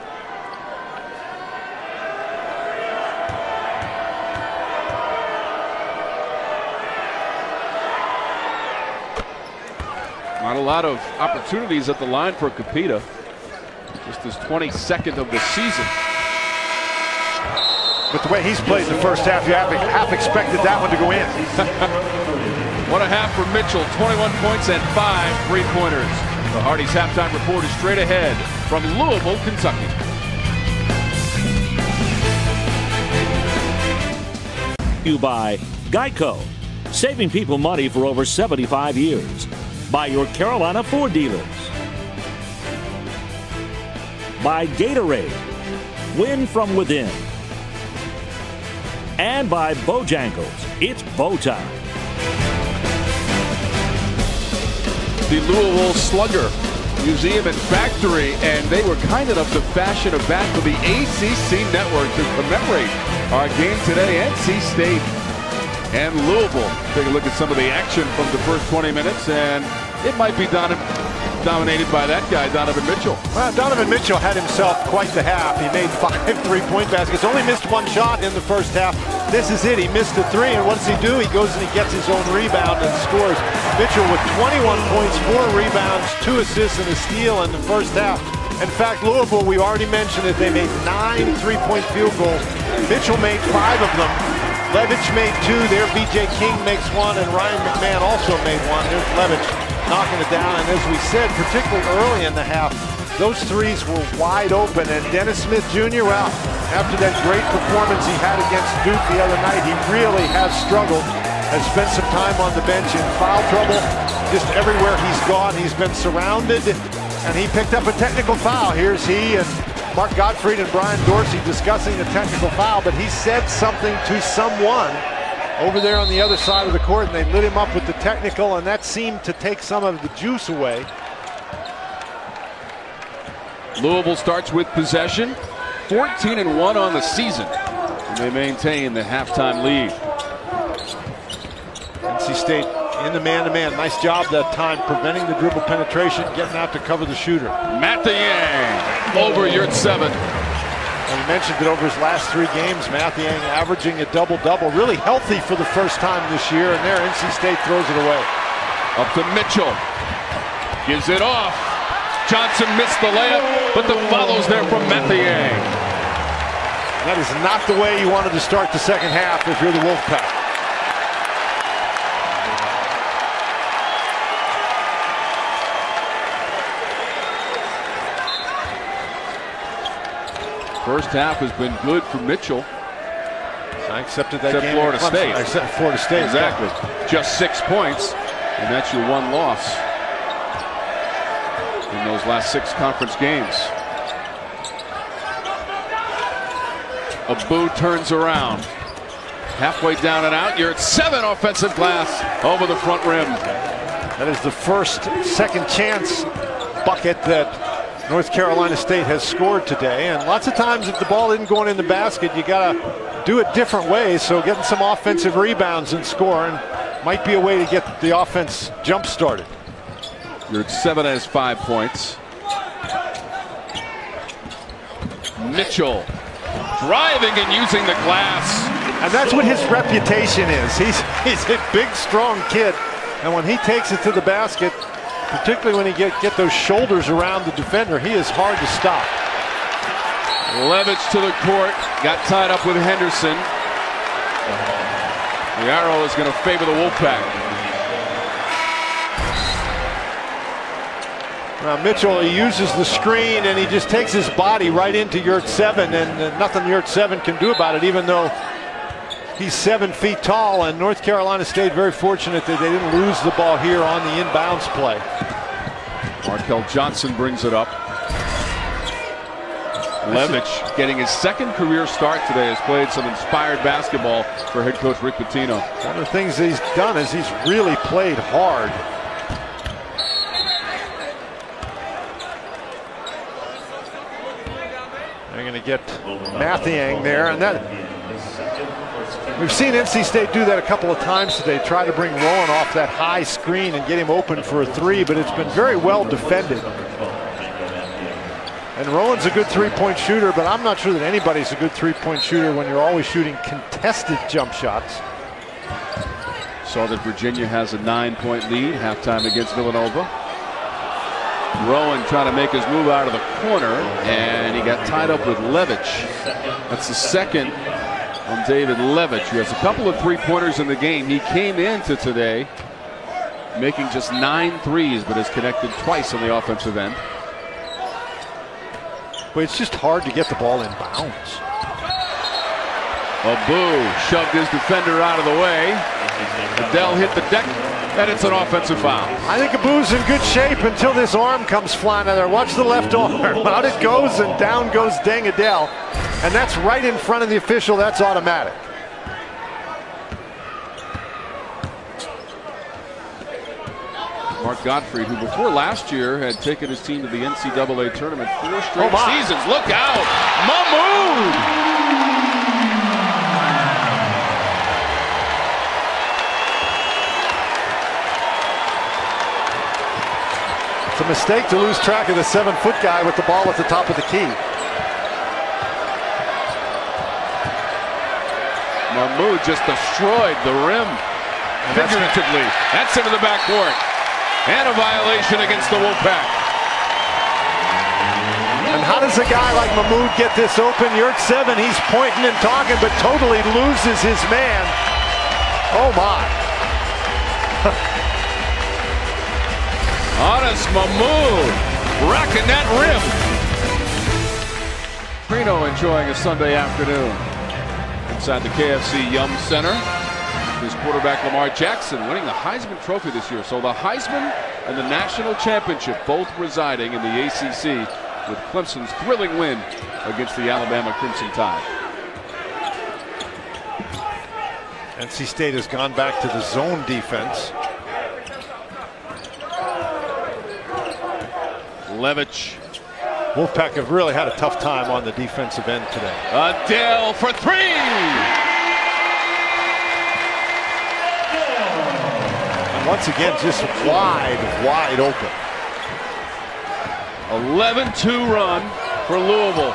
Not a lot of opportunities at the line for Capita. Just his 22nd of the season. But the way he's played in the first half, you half expected that one to go in. What a half for Mitchell. 21 points and 5 three-pointers. The Hardy's halftime report is straight ahead from Louisville, Kentucky. You by Geico, saving people money for over 75 years. By your Carolina Ford dealers. By Gatorade, win from within. And by Bojangles, it's bow time. The Louisville Slugger Museum and Factory, and they were kind enough to fashion a bat for the ACC Network to commemorate our game today. NC State and Louisville. Take a look at some of the action from the first 20 minutes, and it might be done dominated by that guy, Donovan Mitchell. Well, Donovan Mitchell had himself quite the half. He made 5 3-point baskets, only missed 1 shot in the first half. This is it. He missed a 3, and what does he do? He goes and he gets his own rebound and scores. Mitchell with 21 points, 4 rebounds, 2 assists, and a steal in the first half. In fact, Louisville, we already mentioned it, they made 9 3-point field goals. Mitchell made 5 of them. Levitch made 2 there. B.J. King makes 1, and Ryan McMahon also made 1. Here's Levitch knocking it down, and as we said, particularly early in the half, those threes were wide open, and Dennis Smith Jr., well, after that great performance he had against Duke the other night, he really has struggled, has spent some time on the bench in foul trouble. Just everywhere he's gone, he's been surrounded, and he picked up a technical foul. Here's he and Mark Gottfried and Brian Dorsey discussing the technical foul, but he said something to someone over there on the other side of the court, and they lit him up with the technical, and that seemed to take some of the juice away. Louisville starts with possession, 14-1 on the season, and they maintain the halftime lead. NC State in the man-to-man. Nice job that time preventing the dribble penetration, getting out to cover the shooter. Mathiang over Yurt-7. And we mentioned that over his last 3 games, Mathiang averaging a double-double. Really healthy for the first time this year, and there NC State throws it away. Up to Mitchell. Gives it off. Johnson missed the layup, but the follows there from Mathiang. That is not the way you wanted to start the second half if you're the Wolfpack. First half has been good for Mitchell. I accepted that except game. Florida State. Except Florida State. Exactly. Yeah. Just 6 points, and that's your 1 loss in those last 6 conference games. Abu turns around. Halfway down and out. You're at 7 offensive glass over the front rim. That is the first second chance bucket that North Carolina State has scored today, and lots of times if the ball isn't going in the basket, you gotta do it different ways. So getting some offensive rebounds and scoring might be a way to get the offense jump started. Yurt-7 has 5 points. Mitchell driving and using the glass, and that's what his reputation is. He's a big, strong kid, and when he takes it to the basket, particularly when he get those shoulders around the defender, he is hard to stop. Levitch to the court, got tied up with Henderson. The arrow is going to favor the Wolfpack. Now Mitchell, he uses the screen and he just takes his body right into Yurt-7, and nothing Yurt-7 can do about it, even though he's 7 feet tall. And North Carolina State very fortunate that they didn't lose the ball here on the inbounds play. Markel Johnson brings it up. Levitch getting his 2nd career start today, has played some inspired basketball for head coach Rick Pitino. One of the things that he's done is he's really played hard. They're going to get Mathiang there, and that we've seen NC State do that a couple of times today, try to bring Rowan off that high screen and get him open for a 3, but it's been very well defended. And Rowan's a good 3-point shooter, but I'm not sure that anybody's a good 3-point shooter when you're always shooting contested jump shots. Saw that Virginia has a 9-point lead, halftime against Villanova. Rowan trying to make his move out of the corner, and he got tied up with Levitch. That's the 2nd on David Levitch, who has a couple of 3-pointers in the game. He came into today making just 9 threes, but has connected twice on the offensive end. But it's just hard to get the ball in bounds. Abu shoved his defender out of the way. Adele hit the deck, and it's an offensive foul. I think Abu's in good shape until this arm comes flying out there. Watch the left arm. Out it goes, and down goes Deng Adele. And that's right in front of the official. That's automatic. Mark Gottfried, who before last year had taken his team to the NCAA tournament 4 straight seasons. Look out! Mahmoud! It's a mistake to lose track of the 7-foot guy with the ball at the top of the key. Mahmoud just destroyed the rim figuratively. That's into the backcourt. And a violation against the Wolfpack. And how does a guy like Mahmoud get this open? Yurt 7, he's pointing and talking, but totally loses his man. Oh my. Anas Mahmoud rocking that rim. Reno enjoying a Sunday afternoon inside the KFC Yum Center. His quarterback Lamar Jackson winning the Heisman Trophy this year. So the Heisman and the National Championship both residing in the ACC, with Clemson's thrilling win against the Alabama Crimson Tide. NC State has gone back to the zone defense. Levitch. Wolfpack have really had a tough time on the defensive end today. Adele for three. And once again, just wide open. 11-2 run for Louisville.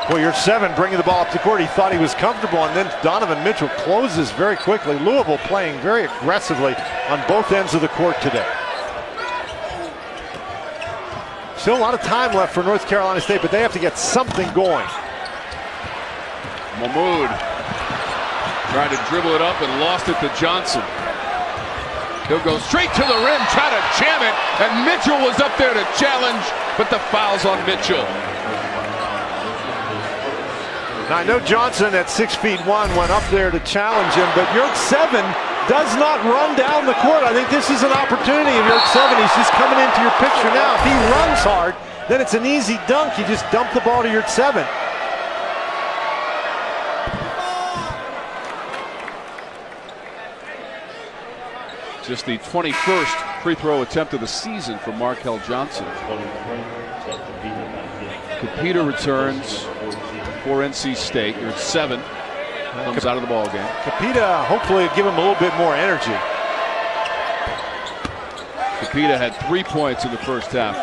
Well, Yurt 7 bringing the ball up the court. He thought he was comfortable, and then Donovan Mitchell closes very quickly. Louisville playing very aggressively on both ends of the court today. Still a lot of time left for North Carolina State, but they have to get something going. Mahmoud tried to dribble it up and lost it to Johnson. He'll go straight to the rim, try to jam it, and Mitchell was up there to challenge, but the foul's on Mitchell. Now, I know Johnson at 6'1" went up there to challenge him, but Yurt 7 does not run down the court. I think this is an opportunity of Yurt 7. He's just coming into your picture now. If he runs hard, then it's an easy dunk. You just dump the ball to Yurt 7. Just the 21st free throw attempt of the season for Markel Johnson. Capita returns for NC State. Yurt 7 comes out of the ball game. Capita hopefully give him a little bit more energy. Capita had 3 points in the first half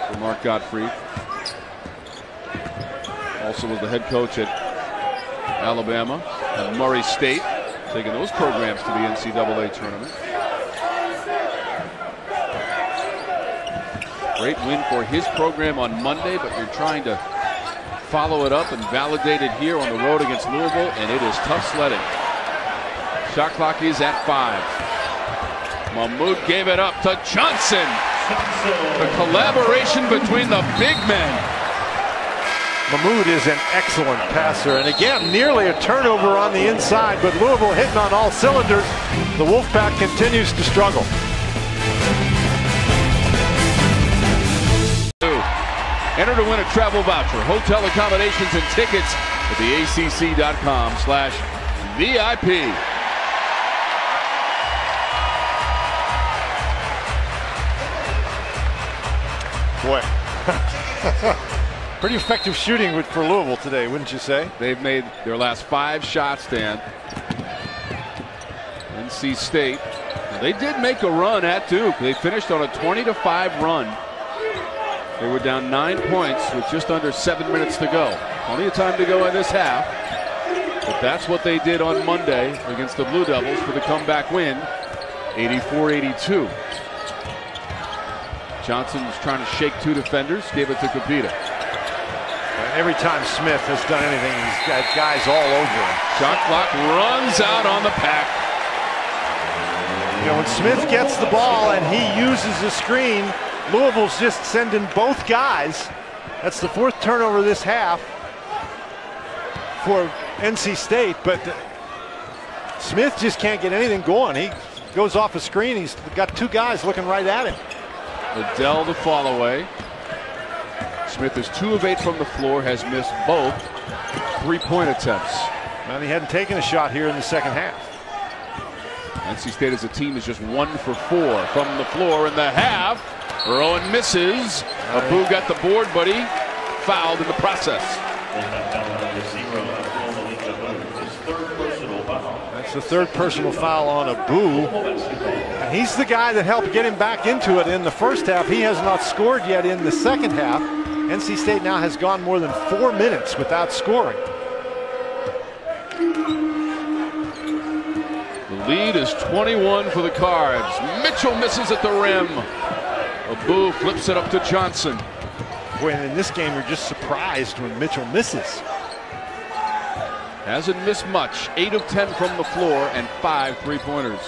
for Mark Gottfried. Also was the head coach at Alabama and Murray State, taking those programs to the NCAA tournament. Great win for his program on Monday, but you're trying to follow it up and validate it here on the road against Louisville, and it is tough sledding. Shot clock is at 5. Mahmoud gave it up to Johnson. The collaboration between the big men. Mahmoud is an excellent passer, and again, nearly a turnover on the inside, but Louisville hitting on all cylinders. The Wolfpack continues to struggle. Enter to win a travel voucher, hotel accommodations, and tickets at theacc.com/VIP. Boy, pretty effective shooting for Louisville today, wouldn't you say? They've made their last 5 shots, Dan. NC State, they did make a run at Duke. They finished on a 20-5 run. They were down 9 points with just under 7 minutes to go. Plenty of time to go in this half. But that's what they did on Monday against the Blue Devils for the comeback win, 84-82. Johnson was trying to shake 2 defenders, gave it to Capita. Every time Smith has done anything, he's got guys all over him. Shot clock runs out on the pack. You know, when Smith gets the ball and he uses the screen, Louisville's just sending both guys. That's the 4th turnover this half for NC State, but Smith just can't get anything going. He goes off a screen. He's got 2 guys looking right at him. Adele the fall away. Smith is 2 of 8 from the floor, has missed both 3-point attempts. And he hadn't taken a shot here in the second half. NC State as a team is just 1 for 4 from the floor in the half. Rowan misses. Abu got the board, but he fouled in the process. That's the third personal foul on Abu. And he's the guy that helped get him back into it in the first half. He has not scored yet in the second half. NC State now has gone more than 4 minutes without scoring. The lead is 21 for the Cards. Mitchell misses at the rim. Abu flips it up to Johnson. Boy, and in this game, you're just surprised when Mitchell misses. Hasn't missed much. 8 of 10 from the floor and 5 3-pointers.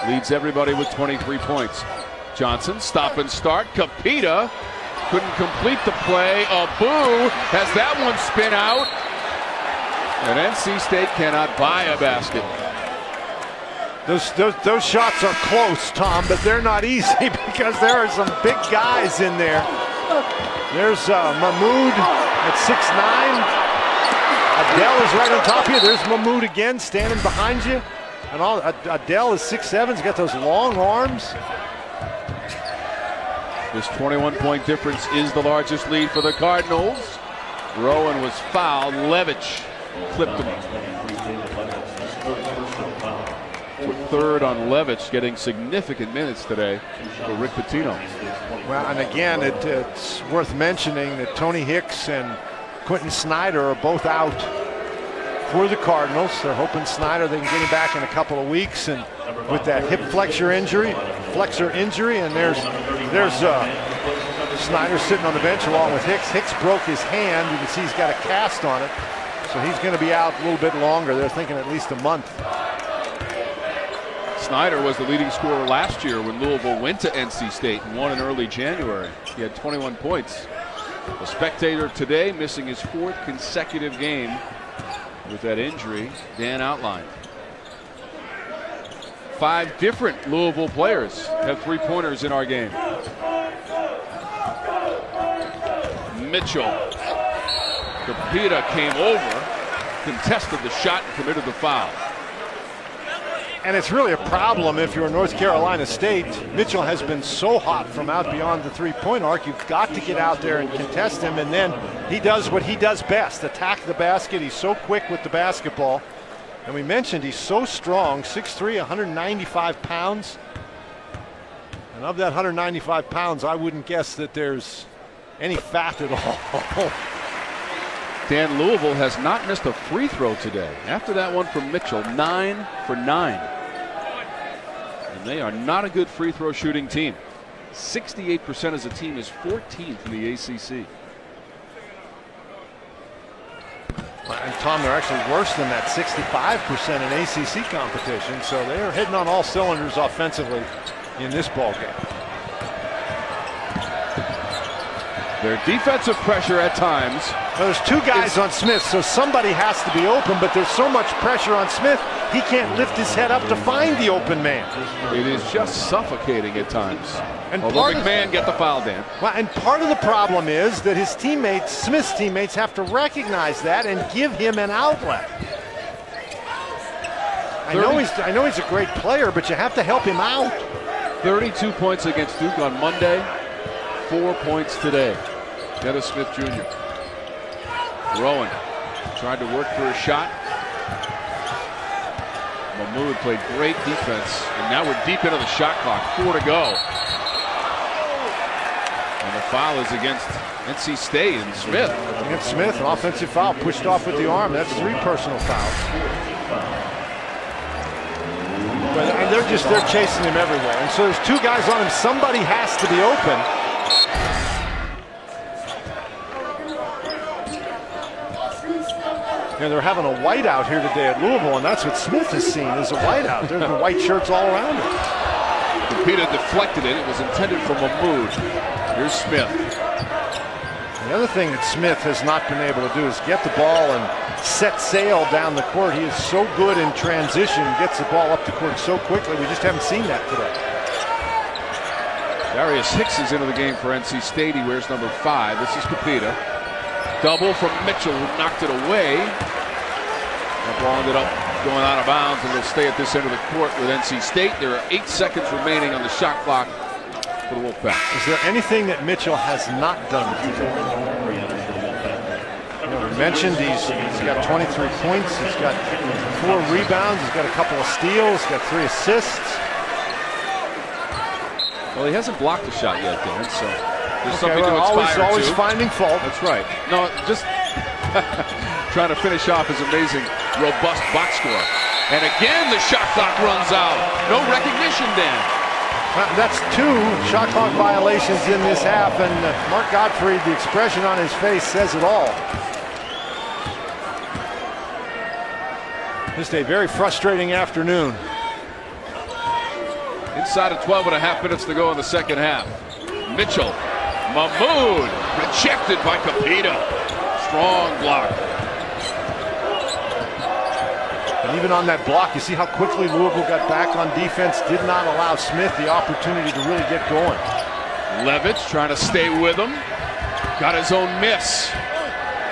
Leads everybody with 23 points. Johnson, stop and start. Capita couldn't complete the play. Abu has that one spin out. And NC State cannot buy a basket. Those shots are close, Tom, but they're not easy because there are some big guys in there. There's Mahmoud at 6'9". Adele is right on top of you. There's Mahmoud again standing behind you. And Adele is 6'7". He's got those long arms. This 21-point difference is the largest lead for the Cardinals. Rowan was fouled. Levitch clipped him. Third on Levitch, getting significant minutes today for Rick Pitino. Well, and again, it's worth mentioning that Tony Hicks and Quentin Snyder are both out for the Cardinals. They're hoping Snyder, they can get him back in a couple of weeks, and with that hip flexor injury, and there's Snyder sitting on the bench along with Hicks. Hicks broke his hand. You can see he's got a cast on it, so he's going to be out a little bit longer. They're thinking at least a month. Snyder was the leading scorer last year when Louisville went to NC State and won in early January. He had 21 points. A spectator today, missing his 4th consecutive game with that injury Dan outlined. 5 different Louisville players have 3-pointers in our game. Mitchell. Capita came over, contested the shot, and committed the foul. And it's really a problem if you're North Carolina State. Mitchell has been so hot from out beyond the 3-point arc. You've got to get out there and contest him, and then he does what he does best, attack the basket. He's so quick with the basketball. And we mentioned he's so strong, 6'3", 195 pounds. And of that 195 pounds, I wouldn't guess that there's any fat at all. Dan, Louisville has not missed a free throw today. After that one from Mitchell, 9 for 9. And they are not a good free throw shooting team. 68% as a team is 14th in the ACC. And Tom, they're actually worse than that 65% in ACC competition. So they're hitting on all cylinders offensively in this ball game. Their defensive pressure at times. Well, there's 2 guys on Smith, so somebody has to be open, but there's so much pressure on Smith, he can't lift his head up to find the open man. It is just suffocating at times. And although McMahon get the foul, Dan. Well, and part of the problem is that his teammates, Smith's teammates, have to recognize that and give him an outlet. I know he's a great player, but you have to help him out. 32 points against Duke on Monday, 4 points today. Dennis Smith Jr. Rowan tried to work for a shot. Mahmoud played great defense, and now we're deep into the shot clock. 4 to go. And the foul is against NC State and Smith. Against Smith, an offensive foul pushed off with the arm. That's 3 personal fouls. And they're chasing him everywhere. And so there's 2 guys on him. Somebody has to be open. They're having a whiteout here today at Louisville, and that's what Smith has seen is a whiteout. There's been white shirts all around him. Capita deflected it. It was intended for Mahmoud. Here's Smith. The other thing that Smith has not been able to do is get the ball and set sail down the court. He is so good in transition, gets the ball up the court so quickly. We just haven't seen that today. Darius Hicks is into the game for NC State. He wears number 5. This is Capita. Double from Mitchell, who knocked it away. That ball ended up going out of bounds, and they'll stay at this end of the court with NC State. There are 8 seconds remaining on the shot clock for the Wolfpack. Is there anything that Mitchell has not done today? I mentioned he's got 23 points. He's got 4 rebounds. He's got a couple of steals. He's got 3 assists. Well, he hasn't blocked a shot yet, Dan, so there's something to aspire always to. finding fault. That's right. No, just trying to finish off his amazing, robust box score. And again, the shot clock runs out. No recognition, Dan. That's 2 shot clock violations in this half, and Mark Gottfried, the expression on his face says it all. Just a very frustrating afternoon. Inside of 12.5 minutes to go in the second half. Mitchell, Mahmoud, rejected by Capita. Strong block. And even on that block, you see how quickly Louisville got back on defense, did not allow Smith the opportunity to really get going. Levitz trying to stay with him. Got his own miss.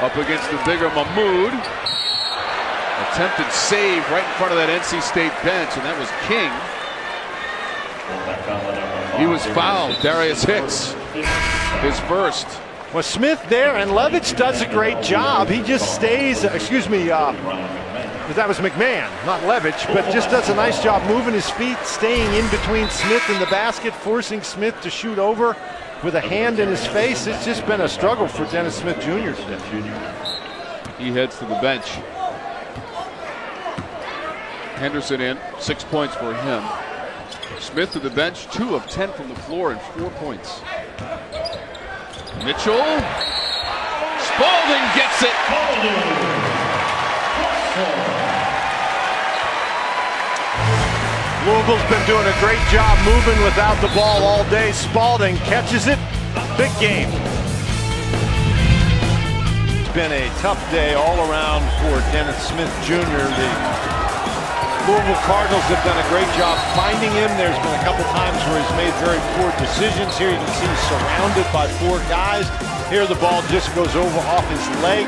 Up against the bigger Mahmoud. Attempted save right in front of that NC State bench, and that was King. He was fouled. Darius Hicks, his first. Well, Smith there, and Levitz does a great job. He just stays, that was McMahon, not Levitz, but just does a nice job moving his feet, staying in between Smith and the basket, forcing Smith to shoot over with a hand in his face. It's just been a struggle for Dennis Smith Jr. today. He heads to the bench. Henderson in, 6 points for him. Smith to the bench, 2 of 10 from the floor and 4 points. Mitchell. Spalding gets it. Louisville's been doing a great job moving without the ball all day. Spalding catches it. Big game. It's been a tough day all around for Dennis Smith Jr. The Louisville Cardinals have done a great job finding him. There's been a couple times where he's made very poor decisions. Here you can see he's surrounded by 4 guys. Here the ball just goes over off his leg.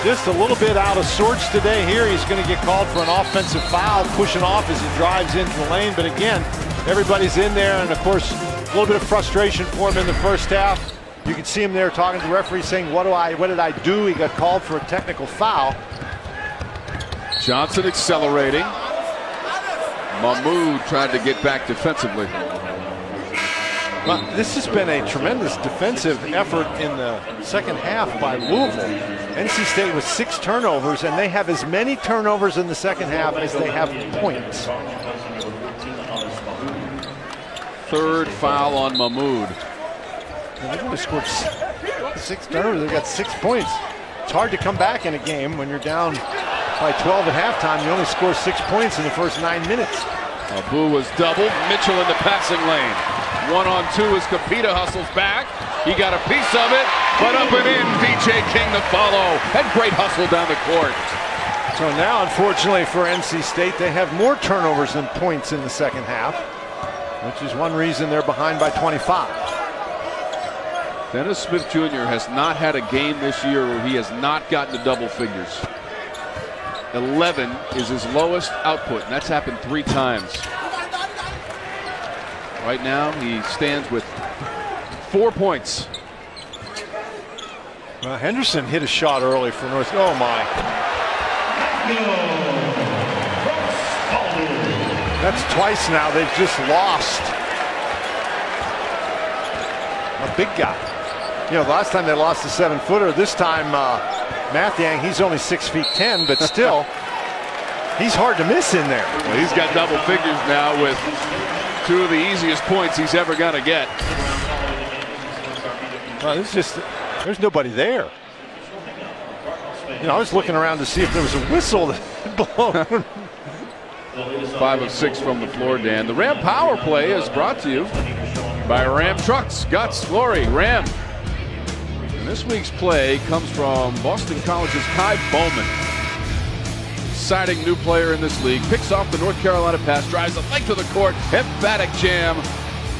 Just a little bit out of sorts today. Here he's going to get called for an offensive foul, pushing off as he drives into the lane. But again, everybody's in there, and of course, a little bit of frustration for him in the first half. You can see him there talking to the referee saying, what did I do? He got called for a technical foul. Johnson accelerating. Mahmoud tried to get back defensively. Well, this has been a tremendous defensive effort in the second half by Louisville. NC State with 6 turnovers, and they have as many turnovers in the second half as they have points. 3rd foul on Mahmoud. They've only scored 6 turnovers. They've got 6 points. It's hard to come back in a game when you're down by 12 at halftime. You only score 6 points in the first 9 minutes. Abu was doubled. Mitchell in the passing lane. 1-on-2 as Capita hustles back. He got a piece of it, but up and in. DJ King to follow. And great hustle down the court. So now, unfortunately for NC State, they have more turnovers than points in the second half, which is one reason they're behind by 25. Dennis Smith Jr. has not had a game this year where he has not gotten to double figures. 11 is his lowest output, and that's happened 3 times. Right now, he stands with 4 points. Well, Henderson hit a shot early for North. Oh my! That's twice now they've just lost. A big guy. You know, the last time they lost a 7-footer. This time, Mathiang, he's only 6'10", but still, he's hard to miss in there. Well, he's got double figures now with 2 of the easiest points he's ever going to get. Well, it's just, there's nobody there. You know, I was looking around to see if there was a whistle that blown. 5 of 6 from the floor, Dan. The Ram Power Play is brought to you by Ram Trucks, Guts, Glory, Ram. And this week's play comes from Boston College's Kai Bowman. Exciting new player in this league. Picks off the North Carolina pass, drives the length of the court, emphatic jam.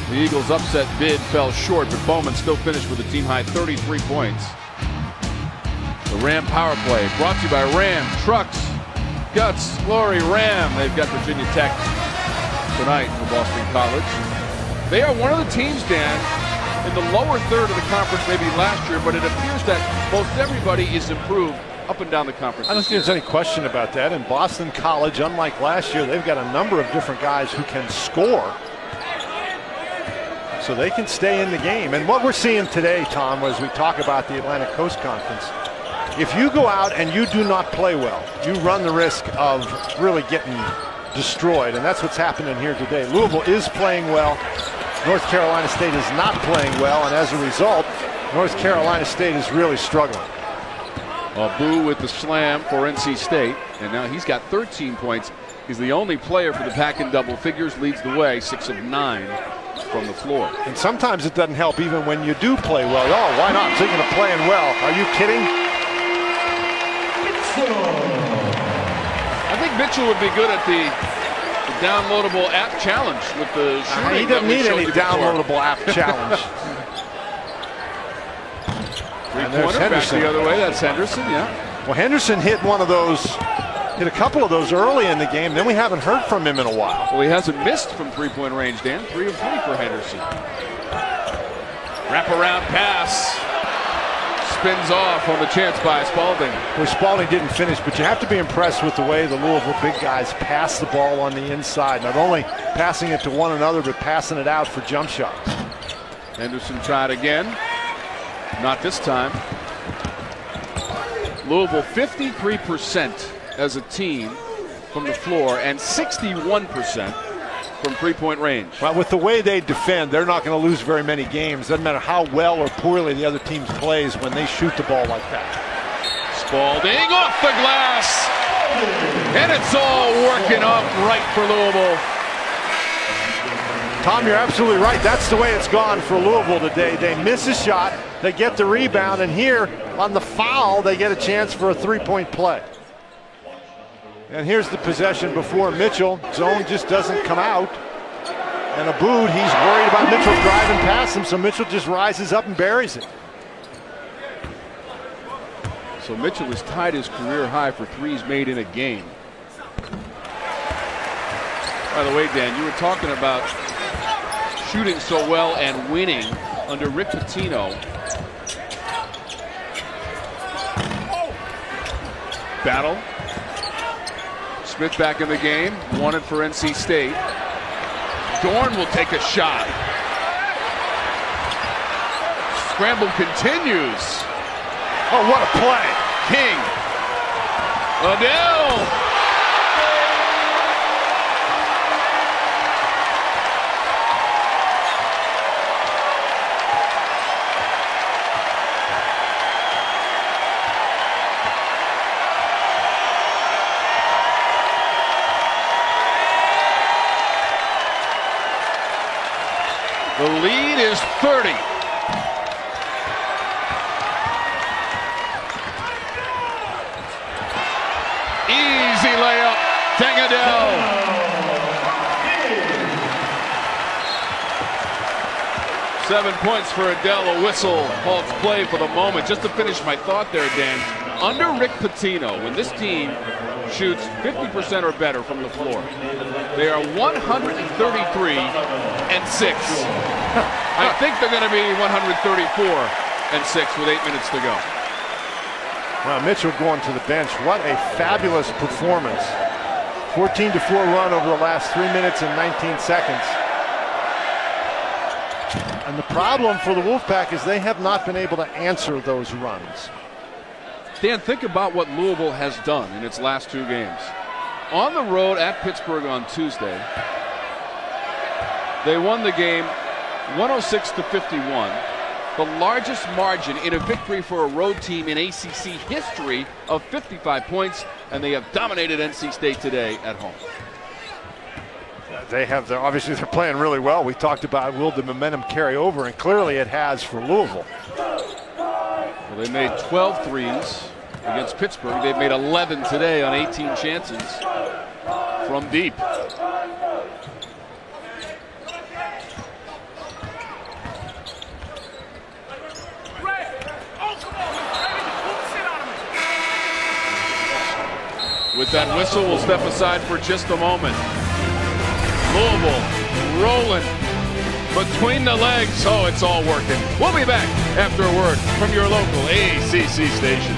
The Eagles' upset bid fell short, but Bowman still finished with a team-high 33 points. The Ram Power Play brought to you by Ram Trucks, Guts, Glory, Ram. They've got Virginia Tech tonight for Boston College. They are one of the teams, Dan, in the lower third of the conference maybe last year, but it appears that most everybody is improved up and down the conference. I don't think there's any question about that. In Boston College, unlike last year, they've got a number of different guys who can score, so they can stay in the game. And what we're seeing today, Tom, as we talk about the Atlantic Coast Conference, if you go out and you do not play well, you run the risk of really getting destroyed, and that's what's happening here today. Louisville is playing well. North Carolina State is not playing well, and as a result, North Carolina State is really struggling. Boo with the slam for NC State, and now he's got 13 points. He's the only player for the Pack in double figures, leads the way, 6 of 9 from the floor. And sometimes it doesn't help even when you do play well. Oh, why not? Thinking of playing well. Are you kidding? I think Mitchell would be good at the downloadable app challenge with the shooting. He doesn't need any downloadable app challenge. Three-pointer back the other way. That's Henderson, yeah. Well, Henderson hit one of those, hit a couple of those early in the game. Then we haven't heard from him in a while. Well, he hasn't missed from three-point range, Dan. 3 of 3 for Henderson. Wrap-around pass. Spins off on the chance by Spalding. Well, Spalding didn't finish, but you have to be impressed with the way the Louisville big guys pass the ball on the inside. Not only passing it to one another, but passing it out for jump shots. Henderson tried again. Not this time. Louisville 53% as a team from the floor and 61% from three-point range. Well, with the way they defend, they're not going to lose very many games. Doesn't matter how well or poorly the other team plays when they shoot the ball like that. Spalding off the glass. And it's all working up right for Louisville. Tom, you're absolutely right. That's the way it's gone for Louisville today. They miss a shot, they get the rebound, and here on the foul, they get a chance for a three-point play. And here's the possession before Mitchell. Zone just doesn't come out. And Aboud, he's worried about Mitchell driving past him, so Mitchell just rises up and buries it. So Mitchell has tied his career high for threes made in a game. By the way, Dan, you were talking about shooting so well and winning under Rick Pitino. Battle. Smith back in the game, wanted for NC State. Dorn will take a shot. Scramble continues. Oh, what a play. King. Adele. The lead is 30. Easy layup, Tangadell. Seven points for Adele. A whistle halts play for the moment. Just to finish my thought there, Dan. Under Rick Pitino, when this team shoots 50% or better from the floor, they are 133-6. I think they're going to be 134-6 with 8 minutes to go. Well, Mitchell going to the bench. What a fabulous performance. 14-4 run over the last 3 minutes and 19 seconds. And the problem for the Wolfpack is they have not been able to answer those runs. Dan, think about what Louisville has done in its last 2 games. On the road at Pittsburgh on Tuesday, they won the game 106-51, the largest margin in a victory for a road team in ACC history of 55 points, and they have dominated NC State today at home. They have, obviously they're playing really well. We talked about will the momentum carry over, and clearly it has for Louisville. Well, they made 12 threes against Pittsburgh. They've made 11 today on 18 chances from deep. With that whistle, we'll step aside for just a moment. Louisville rolling between the legs. Oh, it's all working. We'll be back after a word from your local ACC station.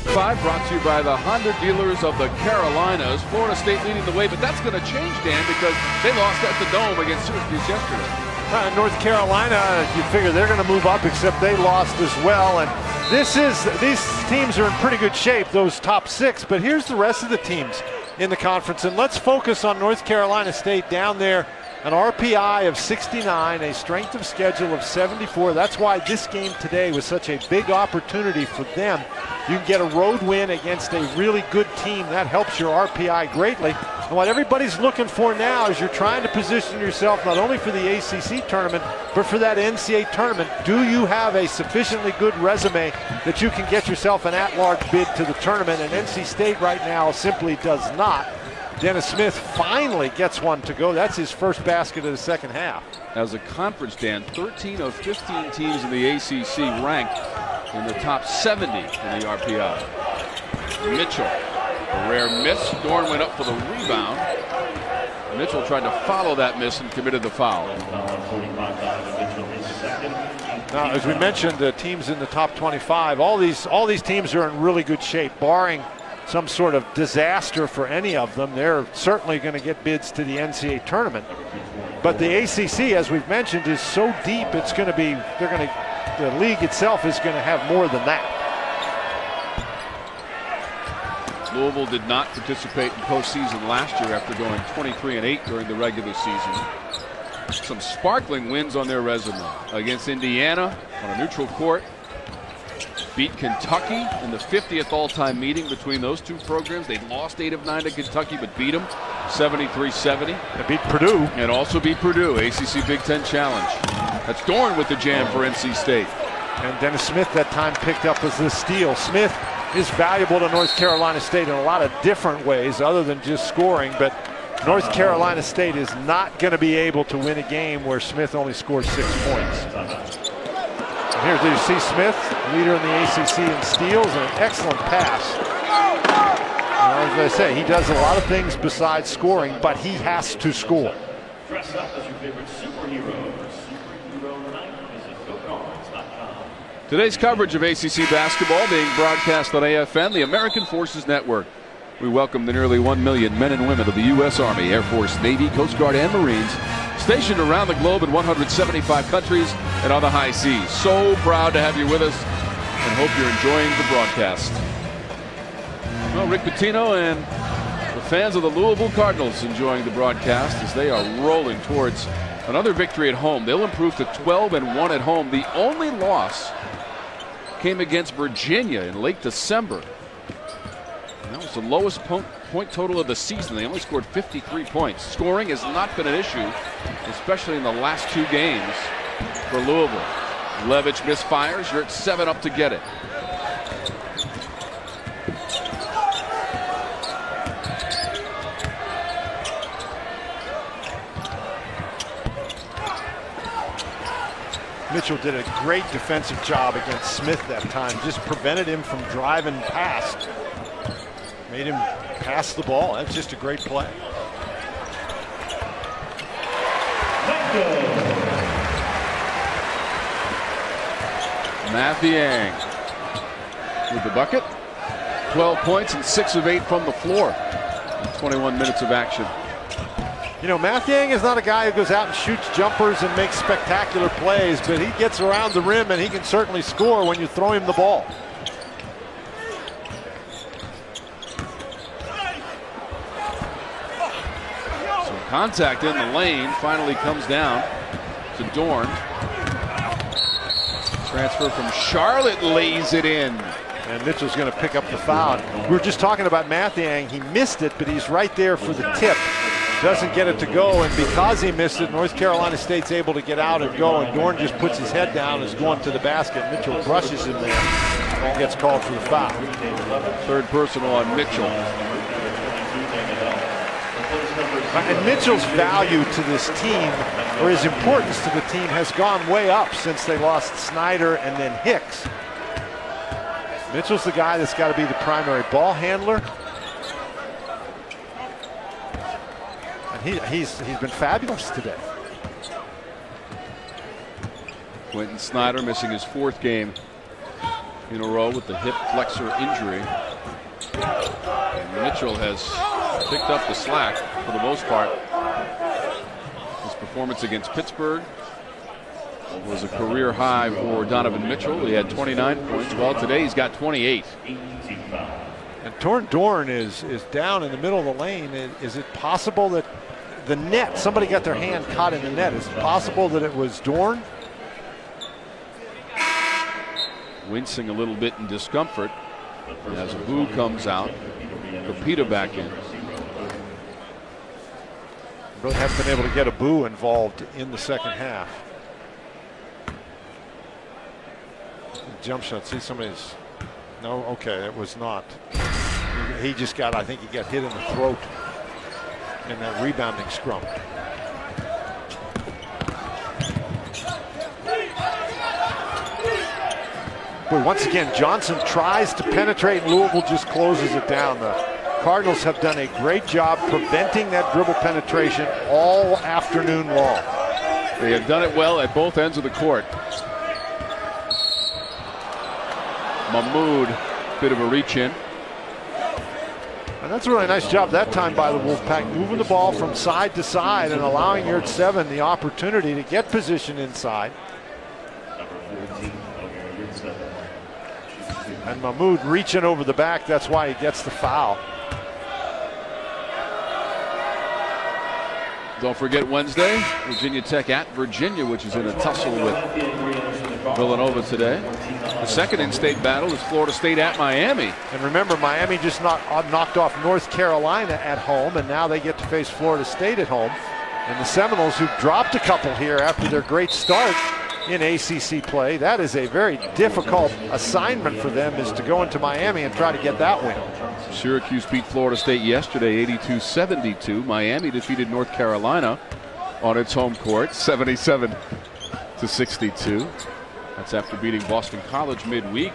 5 brought to you by the Honda dealers of the Carolinas. Florida State leading the way, but that's going to change, Dan, because they lost at the Dome against Syracuse yesterday. North Carolina, you figure they're going to move up, except they lost as well. And these teams are in pretty good shape, those top 6. But here's the rest of the teams in the conference, and let's focus on North Carolina State down there. An RPI of 69, a strength of schedule of 74. That's why this game today was such a big opportunity for them. You can get a road win against a really good team. That helps your RPI greatly. And what everybody's looking for now is you're trying to position yourself not only for the ACC tournament, but for that NCAA tournament. Do you have a sufficiently good resume that you can get yourself an at-large bid to the tournament? And NC State right now simply does not. Dennis Smith finally gets one to go. That's his first basket of the second half. As a conference, Dan, 13 of 15 teams in the ACC ranked in the top 70 in the RPI. Mitchell, a rare miss. Dorn went up for the rebound. Mitchell tried to follow that miss and committed the foul. Now, as we mentioned, the teams in the top 25, all these teams are in really good shape, barring some sort of disaster for any of them. They're certainly going to get bids to the NCAA tournament. But the ACC, as we've mentioned, is so deep, it's going to be, the league itself is going to have more than that. Louisville did not participate in postseason last year after going 23-8 during the regular season. Some sparkling wins on their resume. Against Indiana on a neutral court. Beat Kentucky in the 50th all-time meeting between those two programs. They lost 8 of 9 to Kentucky, but beat them 73-70. They beat Purdue. And also beat Purdue, ACC Big Ten Challenge. That's Dorn with the jam for NC State. And Dennis Smith that time picked up as the steal. Smith is valuable to North Carolina State in a lot of different ways other than just scoring, but North Carolina State is not going to be able to win a game where Smith only scores 6 points. Here you see Smith, leader in the ACC in steals, and an excellent pass. As I say, he does a lot of things besides scoring, but he has to score. Dress up as your favorite superhero. Superhero tonight. Visit GoCards.com. Today's coverage of ACC basketball being broadcast on AFN, the American Forces Network. We welcome the nearly 1 million men and women of the U.S. Army, Air Force, Navy, Coast Guard, and Marines stationed around the globe in 175 countries and on the high seas. So proud to have you with us and hope you're enjoying the broadcast. Well, Rick Pitino and the fans of the Louisville Cardinals enjoying the broadcast as they are rolling towards another victory at home. They'll improve to 12-1 at home. The only loss came against Virginia in late December. And that was the lowest point total of the season. They only scored 53 points. Scoring has not been an issue, especially in the last 2 games for Louisville. Levitch misfires. You're at 7 up to get it. Mitchell did a great defensive job against Smith that time. Just prevented him from driving past. Made him pass the ball. That's just a great play. Mathiang with the bucket. 12 points and 6 of 8 from the floor. 21 minutes of action. You know, Mathiang is not a guy who goes out and shoots jumpers and makes spectacular plays, but he gets around the rim and he can certainly score when you throw him the ball. Some contact in the lane. Finally comes down to Dorn. Transfer from Charlotte, lays it in. And Mitchell's going to pick up the foul. We were just talking about Mathiang. He missed it, but he's right there for the tip. Doesn't get it to go, and because he missed it, North Carolina State's able to get out and go, and Dorn just puts his head down and is going to the basket. Mitchell brushes him there and gets called for the foul. 3rd personal on Mitchell. And Mitchell's value to this team, or his importance to the team, has gone way up since they lost Snyder and then Hicks. Mitchell's the guy that's got to be the primary ball handler. And he's been fabulous today. Quentin Snyder missing his 4th game in a row with the hip flexor injury. And Mitchell has picked up the slack for the most part. His performance against Pittsburgh was a career high for Donovan Mitchell. He had 29 points. Well, today he's got 28. And Dorn is down in the middle of the lane. Is it possible that the net, somebody got their hand caught in the net? Is it possible that it was Dorn? Wincing a little bit in discomfort as Abu comes out. Capita back in. Really haven't been able to get Abu involved in the second half. Jump shot. See, somebody's. No, okay, it was not. He just got, I think he got hit in the throat in that rebounding scrum. Boy, once again, Johnson tries to penetrate, and Louisville just closes it down. The Cardinals have done a great job preventing that dribble penetration all afternoon long. They have done it well at both ends of the court. Mahmoud, bit of a reach in. And that's a really nice job that time by the Wolfpack, moving the ball from side to side and allowing Yurt 7 the opportunity to get position inside. And Mahmoud reaching over the back, that's why he gets the foul. Don't forget Wednesday, Virginia Tech at Virginia, which is in a tussle with Villanova today. The second in-state battle is Florida State at Miami. And remember, Miami just knocked off North Carolina at home, and now they get to face Florida State at home. And the Seminoles, who dropped a couple here after their great start in ACC play, that is a very difficult assignment for them, is to go into Miami and try to get that win. Syracuse beat Florida State yesterday 82-72. Miami defeated North Carolina on its home court 77-62. That's after beating Boston College midweek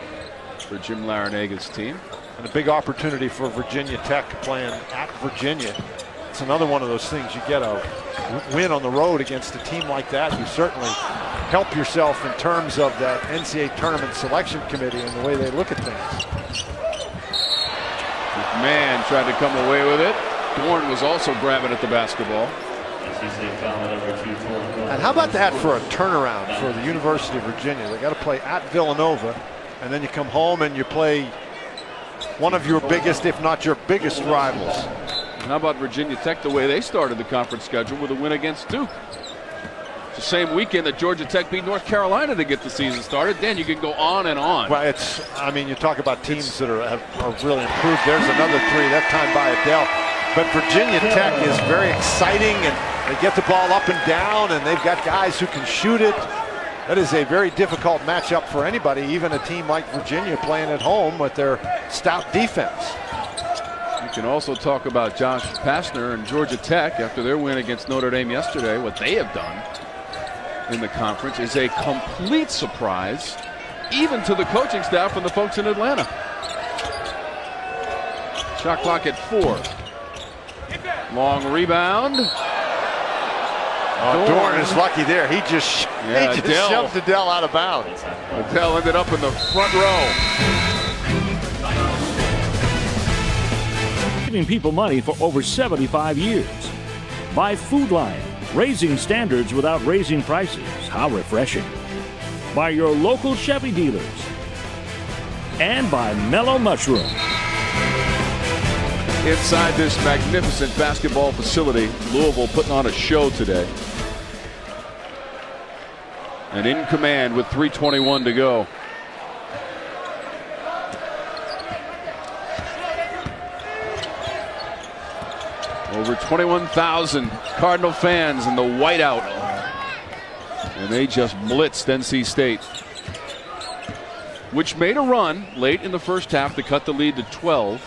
for Jim Larinaga's team. And a big opportunity for Virginia Tech playing at Virginia. It's another one of those things. You get a win on the road against a team like that, you certainly help yourself in terms of that NCAA tournament selection committee and the way they look at things. Man tried to come away with it. Dorn was also grabbing at the basketball. And how about that for a turnaround for the University of Virginia? They got to play at Villanova, and then you come home and you play one of your biggest, if not your biggest, rivals. And how about Virginia Tech, the way they started the conference schedule with a win against Duke? It's the same weekend that Georgia Tech beat North Carolina to get the season started. Then you can go on and on. Well, I mean, you talk about teams that are really improved. There's another three, that time by Adele. But Virginia Tech is very exciting, and they get the ball up and down, and they've got guys who can shoot it. That is a very difficult matchup for anybody, even a team like Virginia playing at home with their stout defense. You can also talk about Josh Pastner and Georgia Tech after their win against Notre Dame yesterday. What they have done in the conference is a complete surprise, even to the coaching staff and the folks in Atlanta. Shot clock at 4. Long rebound. Dorn is lucky there. He just shoved Adele out of bounds. Adele ended up in the front row. Giving people money for over 75 years. By Food Lion, raising standards without raising prices. How refreshing. By your local Chevy dealers. And by Mellow Mushroom. Inside this magnificent basketball facility, Louisville putting on a show today. And in command with 3:21 to go. Over 21,000 Cardinal fans in the whiteout. And they just blitzed NC State, which made a run late in the first half to cut the lead to 12.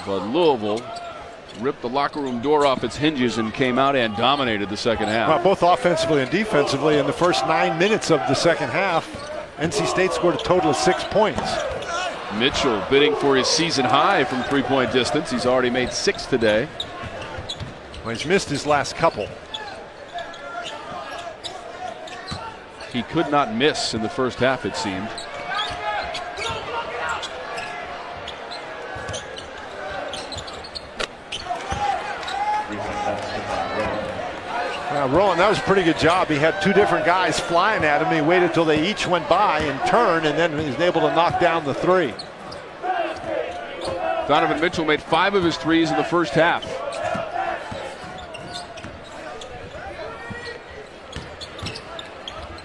But Louisville ripped the locker room door off its hinges and came out and dominated the second half. Well, both offensively and defensively. In the first 9 minutes of the second half, NC State scored a total of 6 points. Mitchell bidding for his season high from three-point distance. He's already made 6 today. Well, he's missed his last couple. He could not miss in the first half, it seemed. Yeah, Rowan, that was a pretty good job. He had two different guys flying at him. He waited till they each went by and turned, and then he was able to knock down the three. Donovan Mitchell made 5 of his threes in the first half.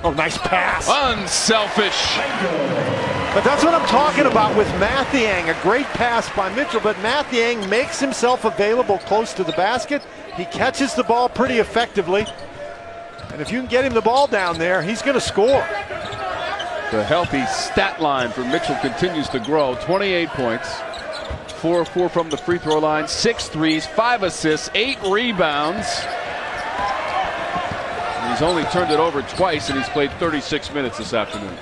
Oh, nice pass. Unselfish. But that's what I'm talking about with Mathiang. A great pass by Mitchell, but Mathiang makes himself available close to the basket. He catches the ball pretty effectively. And if you can get him the ball down there, he's going to score. The healthy stat line for Mitchell continues to grow. 28 points, 4 of 4 from the free throw line, 6 threes, 5 assists, 8 rebounds. And he's only turned it over twice, and he's played 36 minutes this afternoon.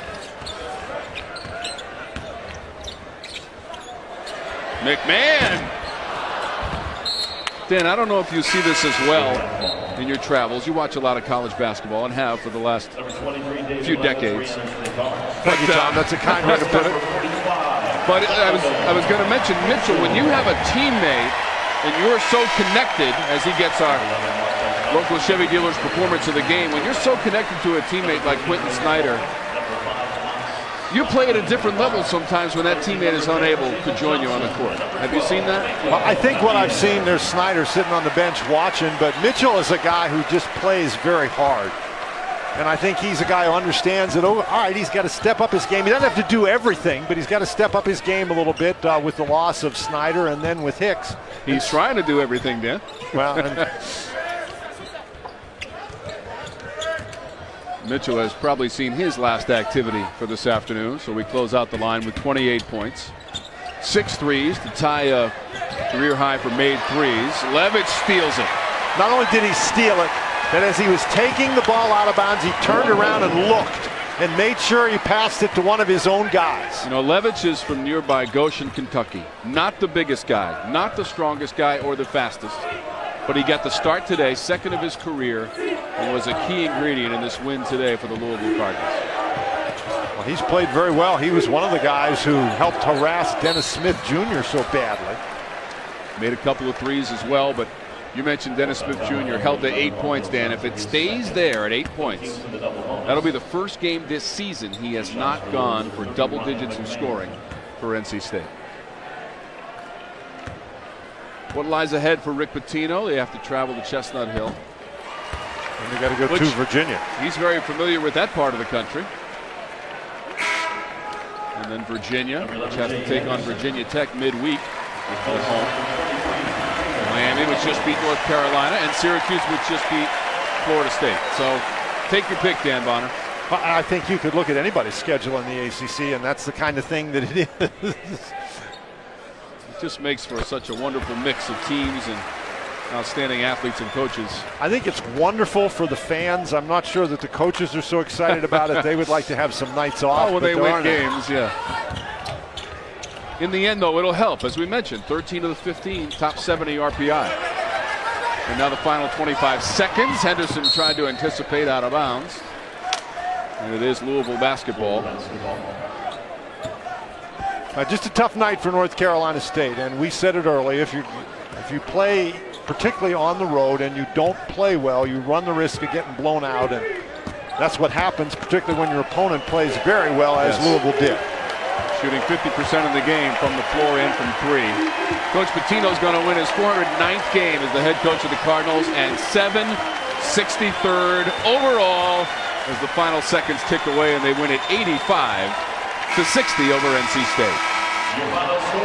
McMahon. Dan, I don't know if you see this as well in your travels. You watch a lot of college basketball and have for the last few decades. Thank you, Tom. That's a kind way to put it. But I was going to mention Mitchell. When you have a teammate and you're so connected, as he gets our local Chevy dealers performance of the game, when you're so connected to a teammate like Quentin Snyder, you play at a different level sometimes when that teammate is unable to join you on the court. Have you seen that? Well, I think what I've seen, there's Snyder sitting on the bench watching, but Mitchell is a guy who just plays very hard. And I think he's a guy who understands that, oh, all right, he's got to step up his game. He doesn't have to do everything, but he's got to step up his game a little bit with the loss of Snyder and then with Hicks. He's trying to do everything, Dan. Well, Mitchell has probably seen his last activity for this afternoon, so we close out the line with 28 points. 6 threes to tie a career high for made threes. Levitt steals it. Not only did he steal it, but as he was taking the ball out of bounds, he turned around and looked and made sure he passed it to one of his own guys. You know, Levitch is from nearby Goshen, Kentucky. Not the biggest guy, not the strongest guy or the fastest. But he got the start today, second of his career, and was a key ingredient in this win today for the Louisville Cardinals. Well, he's played very well. He was one of the guys who helped harass Dennis Smith Jr. so badly. Made a couple of threes as well, but you mentioned Dennis Smith Jr. held to 8 points, Dan. If it stays there at 8 points, that'll be the first game this season he has not gone for double digits in scoring for NC State. What lies ahead for Rick Pitino? They have to travel to Chestnut Hill. And they got to go to Virginia. He's very familiar with that part of the country. And then Virginia, which has to take on Virginia Tech midweek at home. Miami, which just beat North Carolina, and Syracuse, which just beat Florida State. So take your pick, Dan Bonner. I think you could look at anybody's schedule in the ACC, and that's the kind of thing that it is. It just makes for such a wonderful mix of teams and outstanding athletes and coaches. I think it's wonderful for the fans. I'm not sure that the coaches are so excited about it. They would like to have some nights off. Oh, when they win games, yeah. In the end, though, it'll help. As we mentioned, 13 of the 15, top 70 RPI. And now the final 25 seconds. Henderson tried to anticipate out of bounds. And it is Louisville basketball. Just a tough night for North Carolina State, and we said it early. If you play particularly on the road and you don't play well, you run the risk of getting blown out, and that's what happens, particularly when your opponent plays very well, as Louisville did. Shooting 50% of the game from the floor and from 3. Coach Pitino's going to win his 409th game as the head coach of the Cardinals, and 763rd overall as the final seconds tick away, and they win it 85-60 over NC State.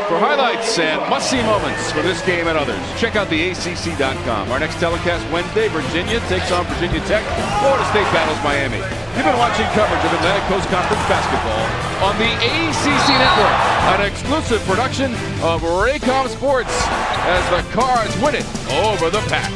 For highlights and must-see moments for this game and others, check out theACC.com. Our next telecast Wednesday, Virginia takes on Virginia Tech. Florida State battles Miami. You've been watching coverage of Atlantic Coast Conference basketball on the ACC Network, an exclusive production of Raycom Sports as the Cards win it over the Pack.